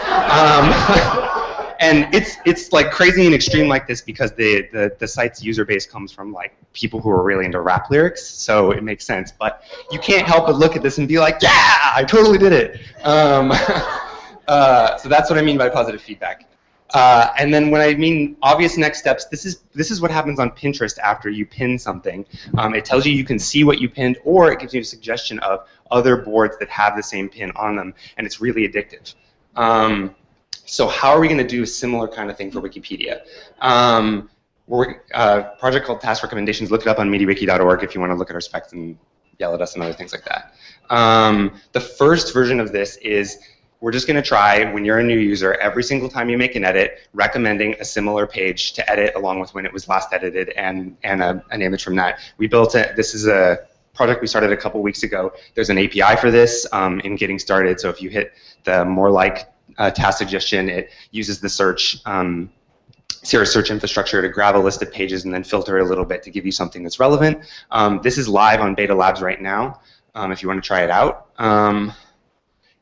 And it's like crazy and extreme like this because the site's user base comes from like people who are really into rap lyrics, so it makes sense. But you can't help but look at this and be like, yeah, I totally did it. So that's what I mean by positive feedback. And then when I mean obvious next steps, this is what happens on Pinterest after you pin something. It tells you can see what you pinned, or it gives you a suggestion of other boards that have the same pin on them, and it's really addictive. So how are we going to do a similar kind of thing for Wikipedia? We're a project called Task Recommendations. Look it up on MediaWiki.org if you want to look at our specs and yell at us and other things like that. The first version of this is we're just going to try, when you're a new user, every single time you make an edit, recommending a similar page to edit along with when it was last edited and an image from that. We built it. This is a project we started a couple weeks ago. There's an API for this in getting started. So if you hit the more like task suggestion, it uses the Cirrus search infrastructure to grab a list of pages and then filter it a little bit to give you something that's relevant. This is live on beta labs right now if you want to try it out.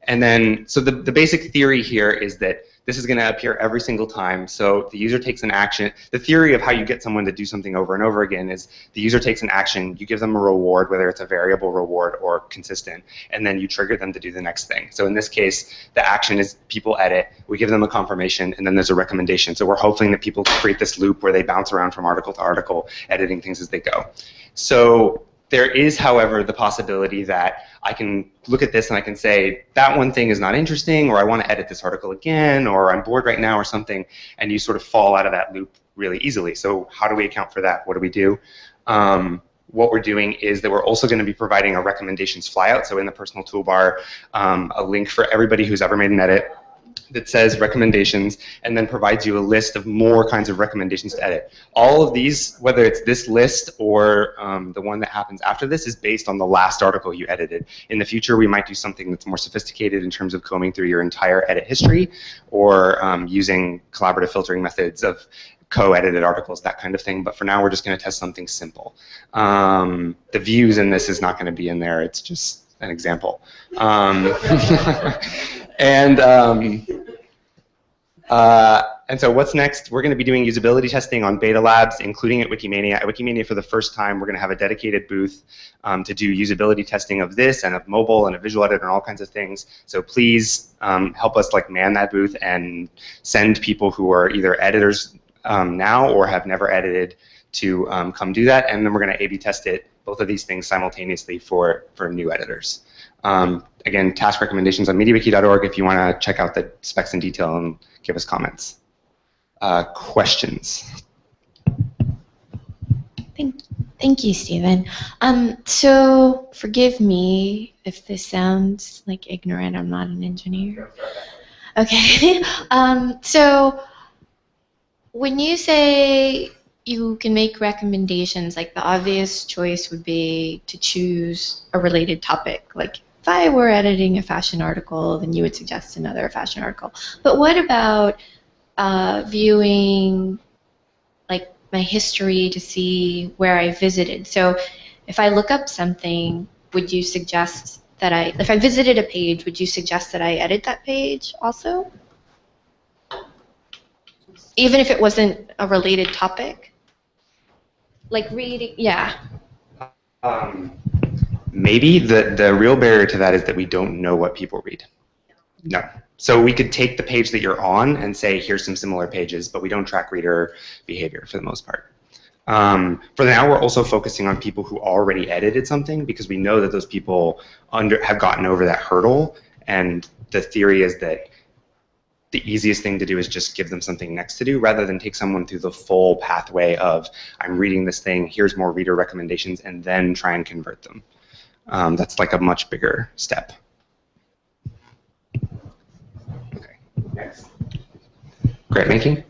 And then, so the basic theory here is that this is going to appear every single time. So the user takes an action. The theory of how you get someone to do something over and over again is the user takes an action, you give them a reward, whether it's a variable reward or consistent, and then you trigger them to do the next thing. So in this case, the action is people edit, we give them a confirmation, and then there's a recommendation. So we're hoping that people create this loop where they bounce around from article to article, editing things as they go. So there is, however, the possibility that I can look at this and I can say, that one thing is not interesting, or I want to edit this article again, or I'm bored right now, or something, and you sort of fall out of that loop really easily. So how do we account for that? What do we do? What we're doing is that we're also going to be providing a recommendations flyout. So in the personal toolbar, a link for everybody who's ever made an edit that says recommendations, and then provides you a list of more kinds of recommendations to edit. All of these, whether it's this list or the one that happens after this, is based on the last article you edited. In the future, we might do something that's more sophisticated in terms of combing through your entire edit history, or using collaborative filtering methods of co-edited articles, that kind of thing. But for now, we're just going to test something simple. The views in this is not going to be in there. It's just an example. And so what's next? We're going to be doing usability testing on beta labs, including at Wikimania. At Wikimania, for the first time, we're going to have a dedicated booth to do usability testing of this and of mobile and a visual editor and all kinds of things. So please help us man that booth and send people who are either editors now or have never edited to come do that. And then we're going to A/B test it, both of these things simultaneously for new editors. Again, task recommendations on MediaWiki.org if you want to check out the specs in detail and give us comments. Questions? Thank you, Stephen. So forgive me if this sounds like ignorant. I'm not an engineer. Okay. So when you say you can make recommendations, like the obvious choice would be to choose a related topic. Like if I were editing a fashion article, then you would suggest another fashion article. But what about viewing like my history to see where I visited? So if I look up something, would you suggest that if I visited a page, would you suggest that I edit that page also? Even if it wasn't a related topic? Like reading, yeah. Maybe the real barrier to that is that we don't know what people read. No. So we could take the page that you're on and say, here's some similar pages, but we don't track reader behavior for the most part. For now, we're also focusing on people who already edited something because we know that those people have gotten over that hurdle, and the theory is that the easiest thing to do is just give them something next to do rather than take someone through the full pathway of, I'm reading this thing, here's more reader recommendations, and then try and convert them. That's like a much bigger step. Okay, next. Grant making?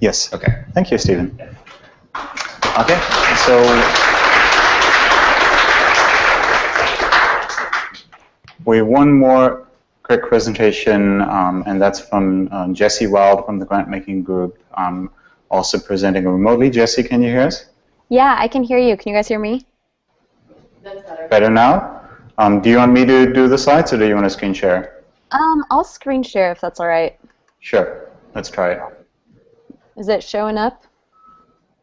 Yes. Okay. Thank you, Stephen. Okay, so We have one more quick presentation, and that's from Jesse Wild from the grant making group, also presenting remotely. Jesse, can you hear us? Yeah, I can hear you. Can you guys hear me? That's better. Better now? Do you want me to do the slides, or do you want to screen share? I'll screen share if that's all right. Sure. Let's try it. Is it showing up?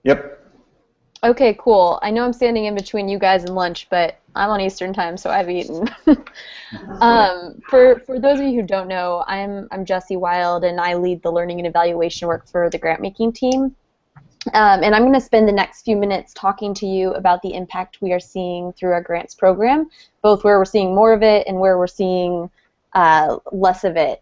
Yep. Okay, cool. I know I'm standing in between you guys and lunch, but I'm on Eastern time, so I've eaten. For those of you who don't know, I'm Jessie Wild, and I lead the learning and evaluation work for the grant making team. And I'm going to spend the next few minutes talking to you about the impact we are seeing through our grants program, both where we're seeing more of it and where we're seeing less of it.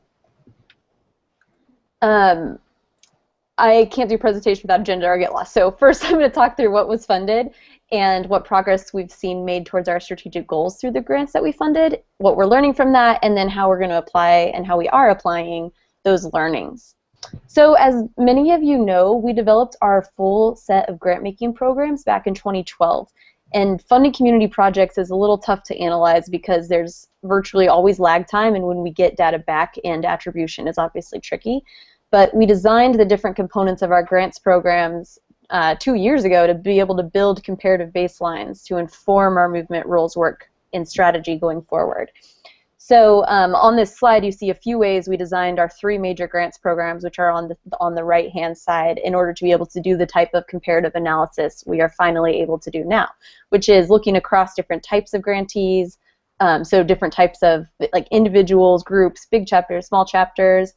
I can't do a presentation without agenda or I get lost. So first I'm going to talk through what was funded and what progress we've seen made towards our strategic goals through the grants that we funded, what we're learning from that, and then how we're going to apply and how we are applying those learnings. So as many of you know, we developed our full set of grant-making programs back in 2012. And funding community projects is a little tough to analyze because there's virtually always lag time, and when we get data back, and attribution is obviously tricky. But we designed the different components of our grants programs 2 years ago to be able to build comparative baselines to inform our movement rules work and strategy going forward. So on this slide, you see a few ways we designed our 3 major grants programs, which are on the right-hand side, in order to be able to do the type of comparative analysis we are finally able to do now, which is looking across different types of grantees, so different types of like individuals, groups, big chapters, small chapters,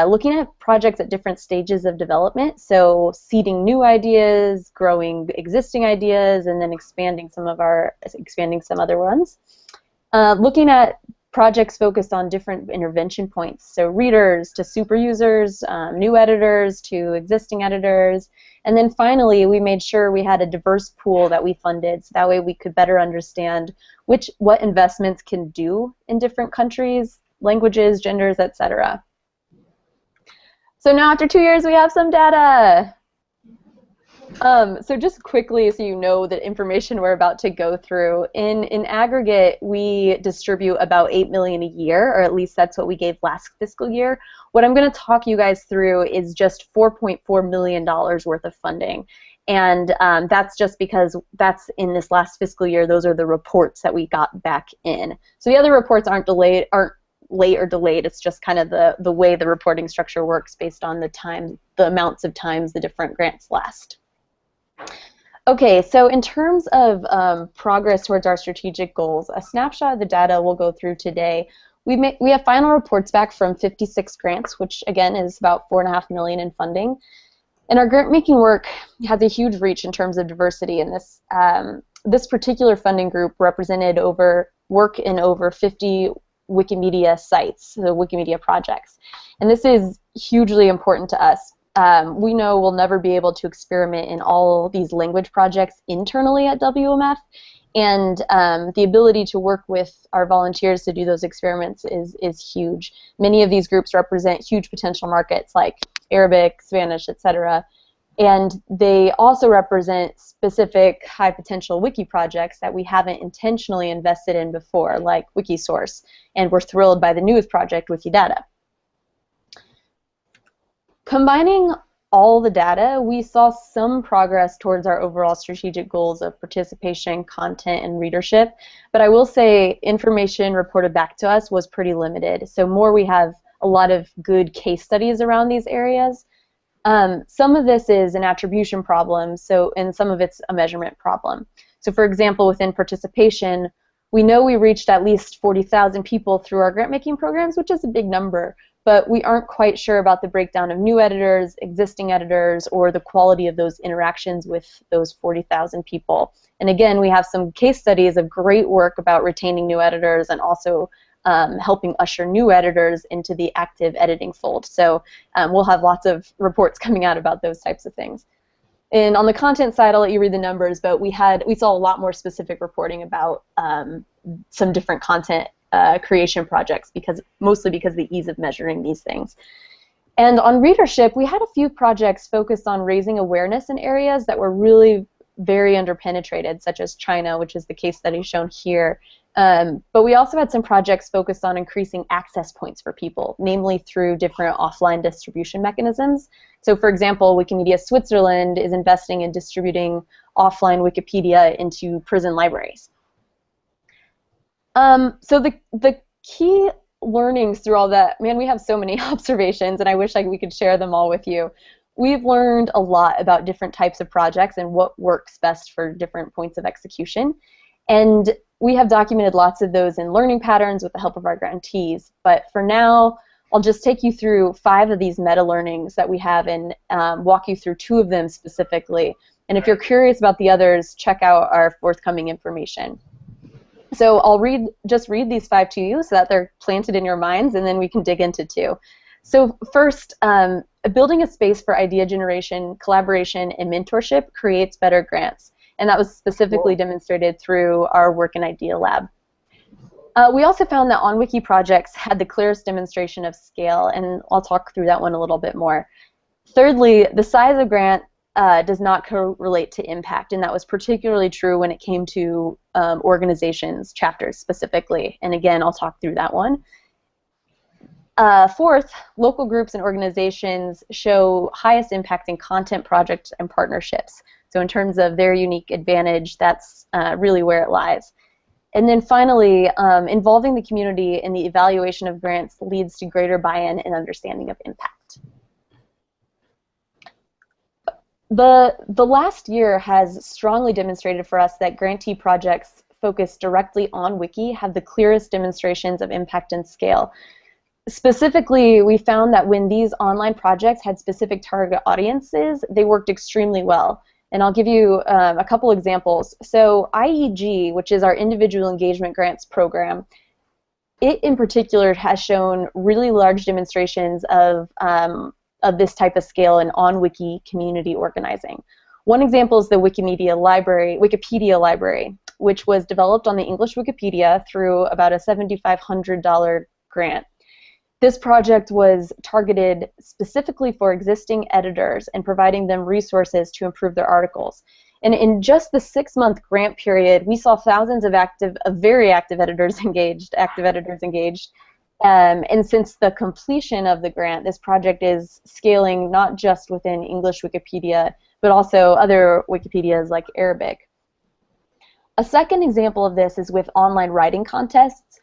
looking at projects at different stages of development, so seeding new ideas, growing existing ideas, and then expanding some other ones. Looking at projects focused on different intervention points, so readers to super users, new editors to existing editors, and then finally we made sure we had a diverse pool that we funded, so that way we could better understand what investments can do in different countries, languages, genders, etc. So now after 2 years we have some data. So just quickly so you know the information we're about to go through, in aggregate we distribute about $8 million a year, or at least that's what we gave last fiscal year. What I'm going to talk you guys through is just $4.4 million worth of funding. And that's just because that's in this last fiscal year, those are the reports that we got back in. So the other reports aren't late or delayed, it's just kind of the way the reporting structure works based on the amounts of times the different grants last. Okay, so in terms of progress towards our strategic goals, a snapshot of the data we'll go through today. We have final reports back from 56 grants, which again is about $4.5 million in funding. And our grant-making work has a huge reach in terms of diversity, and this particular funding group represented work in over 50 Wikimedia sites, so Wikimedia projects. And this is hugely important to us. We know we'll never be able to experiment in all these language projects internally at WMF, and the ability to work with our volunteers to do those experiments is huge. Many of these groups represent huge potential markets like Arabic, Spanish, etc. And they also represent specific high potential wiki projects that we haven't intentionally invested in before, like Wikisource, and we're thrilled by the newest project, Wikidata. Combining all the data, we saw some progress towards our overall strategic goals of participation, content, and readership, but I will say information reported back to us was pretty limited. So we have a lot of good case studies around these areas. Some of this is an attribution problem, and some of it's a measurement problem. So for example, within participation, we know we reached at least 40,000 people through our grant-making programs, which is a big number, but we aren't quite sure about the breakdown of new editors, existing editors, or the quality of those interactions with those 40,000 people. And again, we have some case studies of great work about retaining new editors and also helping usher new editors into the active editing fold. So we'll have lots of reports coming out about those types of things. And on the content side, I'll let you read the numbers, but we saw a lot more specific reporting about some different content creation projects, mostly because of the ease of measuring these things. And on readership, we had a few projects focused on raising awareness in areas that were really very underpenetrated, such as China, which is the case study shown here, But we also had some projects focused on increasing access points for people, namely through different offline distribution mechanisms. So for example, Wikimedia Switzerland is investing in distributing offline Wikipedia into prison libraries. So the key learnings through all that, man, we have so many observations, and I wish we could share them all with you. We've learned a lot about different types of projects and what works best for different points of execution. And we have documented lots of those in learning patterns with the help of our grantees. But for now, I'll just take you through 5 of these meta-learnings that we have and walk you through 2 of them specifically. And if you're curious about the others, check out our forthcoming information. So I'll just read these 5 to you so that they're planted in your minds, and then we can dig into 2. So first, building a space for idea generation, collaboration, and mentorship creates better grants. And that was specifically demonstrated through our Work and Idea Lab. We also found that on-wiki projects had the clearest demonstration of scale, and I'll talk through that one a little bit more. Thirdly, the size of grant does not correlate to impact, and that was particularly true when it came to organizations, chapters specifically. And again, I'll talk through that one. Fourth, local groups and organizations show highest impact in content projects and partnerships. So in terms of their unique advantage, that's really where it lies. And then finally, involving the community in the evaluation of grants leads to greater buy-in and understanding of impact. The last year has strongly demonstrated for us that grantee projects focused directly on Wiki have the clearest demonstrations of impact and scale. Specifically, we found that when these online projects had specific target audiences, they worked extremely well. And I'll give you a couple examples. So IEG, which is our Individual Engagement Grants program, it in particular has shown really large demonstrations of this type of scale in on-wiki community organizing. One example is the Wikipedia library, which was developed on the English Wikipedia through about a $7,500 grant. This project was targeted specifically for existing editors and providing them resources to improve their articles. And in just the 6-month grant period, we saw thousands of very active editors engaged. And since the completion of the grant, this project is scaling not just within English Wikipedia, but also other Wikipedias like Arabic. A second example of this is with online writing contests.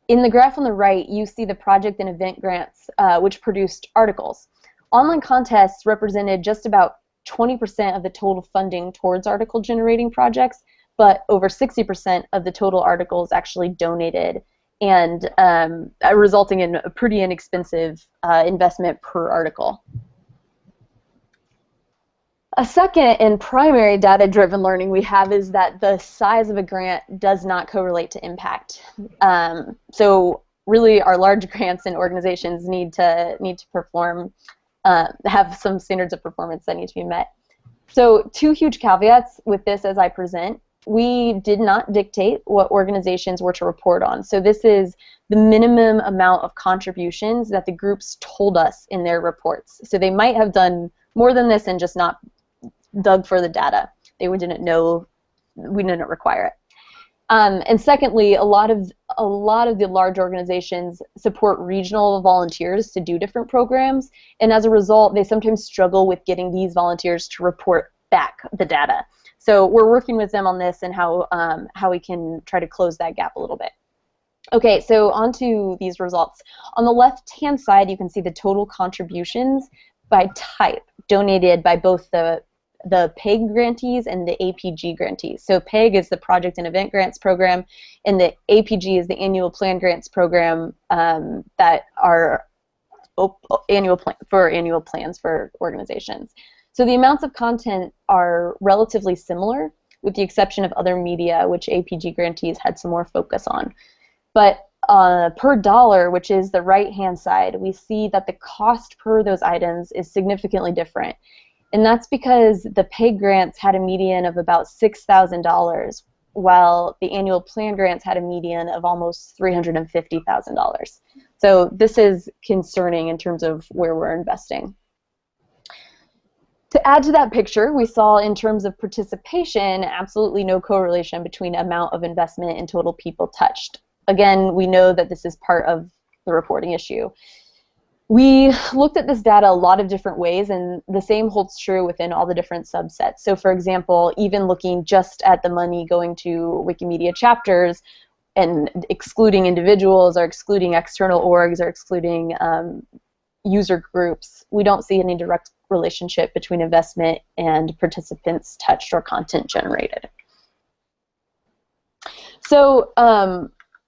In the graph on the right, you see the project and event grants, which produced articles. Online contests represented just about 20% of the total funding towards article generating projects, but over 60% of the total articles actually donated, and resulting in a pretty inexpensive investment per article. A second and primary data-driven learning we have is that the size of a grant does not correlate to impact. So really, our large grants and organizations need to perform, have some standards of performance that need to be met. So 2 huge caveats with this as I present. We did not dictate what organizations were to report on. So this is the minimum amount of contributions that the groups told us in their reports. So they might have done more than this and just not dug for the data. They didn't know, we didn't require it. And secondly, a lot of the large organizations support regional volunteers to do different programs, and as a result, they sometimes struggle with getting these volunteers to report back the data. So we're working with them on this and how we can try to close that gap a little bit. Okay, so on to these results. On the left-hand side, you can see the total contributions by type donated by both the PEG grantees and the APG grantees. So PEG is the Project and Event Grants Program, and the APG is the Annual Plan Grants Program that are annual plans for organizations. So the amounts of content are relatively similar, with the exception of other media, which APG grantees had some more focus on. But per dollar, which is the right-hand side, we see that the cost per those items is significantly different. And that's because the PEG grants had a median of about $6,000, while the annual plan grants had a median of almost $350,000. So this is concerning in terms of where we're investing. To add to that picture, we saw in terms of participation, absolutely no correlation between amount of investment and total people touched. Again, we know that this is part of the reporting issue. We looked at this data a lot of different ways, and the same holds true within all the different subsets. So for example, even looking just at the money going to Wikimedia chapters and excluding individuals or excluding external orgs or excluding user groups, we don't see any direct relationship between investment and participants touched or content generated. So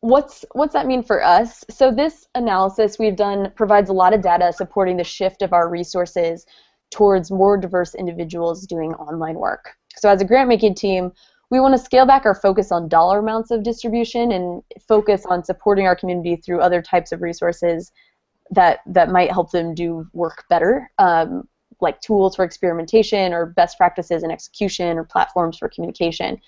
what's that mean for us? So this analysis we've done provides a lot of data supporting the shift of our resources towards more diverse individuals doing online work. So as a grant-making team, we want to scale back our focus on dollar amounts of distribution and focus on supporting our community through other types of resources that might help them do work better, like tools for experimentation or best practices in execution or platforms for communication.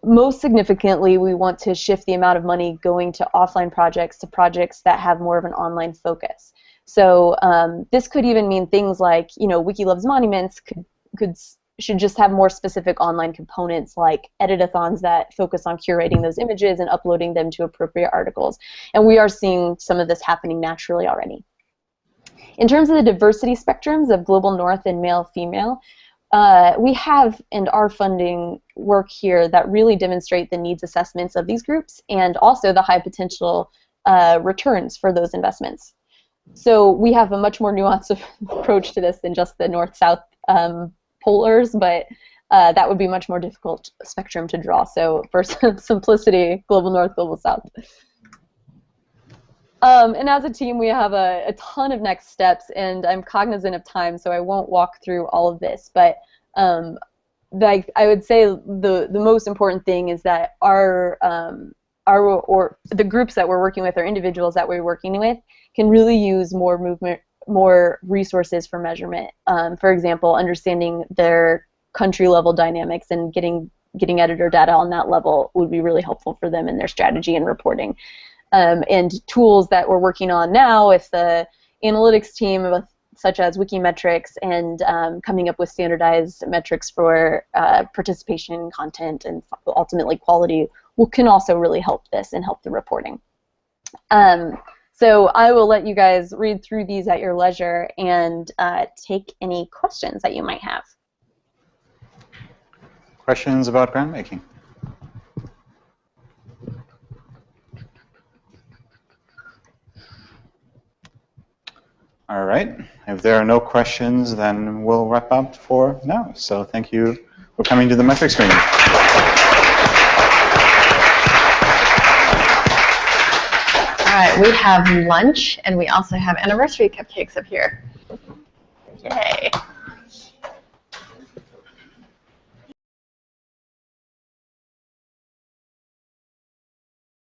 Most significantly, we want to shift the amount of money going to offline projects to projects that have more of an online focus. So this could even mean things like, Wiki Loves Monuments should just have more specific online components like edit-a-thons that focus on curating those images and uploading them to appropriate articles. And we are seeing some of this happening naturally already. In terms of the diversity spectrums of Global North and male-female, we have and are funding work here that really demonstrate the needs assessments of these groups and also the high potential returns for those investments. So we have a much more nuanced approach to this than just the north-south polars, but that would be much more difficult spectrum to draw. So for simplicity, Global North, Global South. And as a team, we have a ton of next steps, and I'm cognizant of time, so I won't walk through all of this. But like I would say, the most important thing is that the groups that we're working with or individuals that we're working with can really use more resources for measurement. For example, understanding their country level dynamics and getting editor data on that level would be really helpful for them in their strategy and reporting. And tools that we're working on now with the analytics team, such as Wikimetrics, and coming up with standardized metrics for participation, content, and ultimately quality, can also really help this and help the reporting. So I will let you guys read through these at your leisure and take any questions that you might have. Questions about grant making? All right. If there are no questions, then we'll wrap up for now. So thank you for coming to the metrics meeting. All right, we have lunch, and we also have anniversary cupcakes up here. Yay.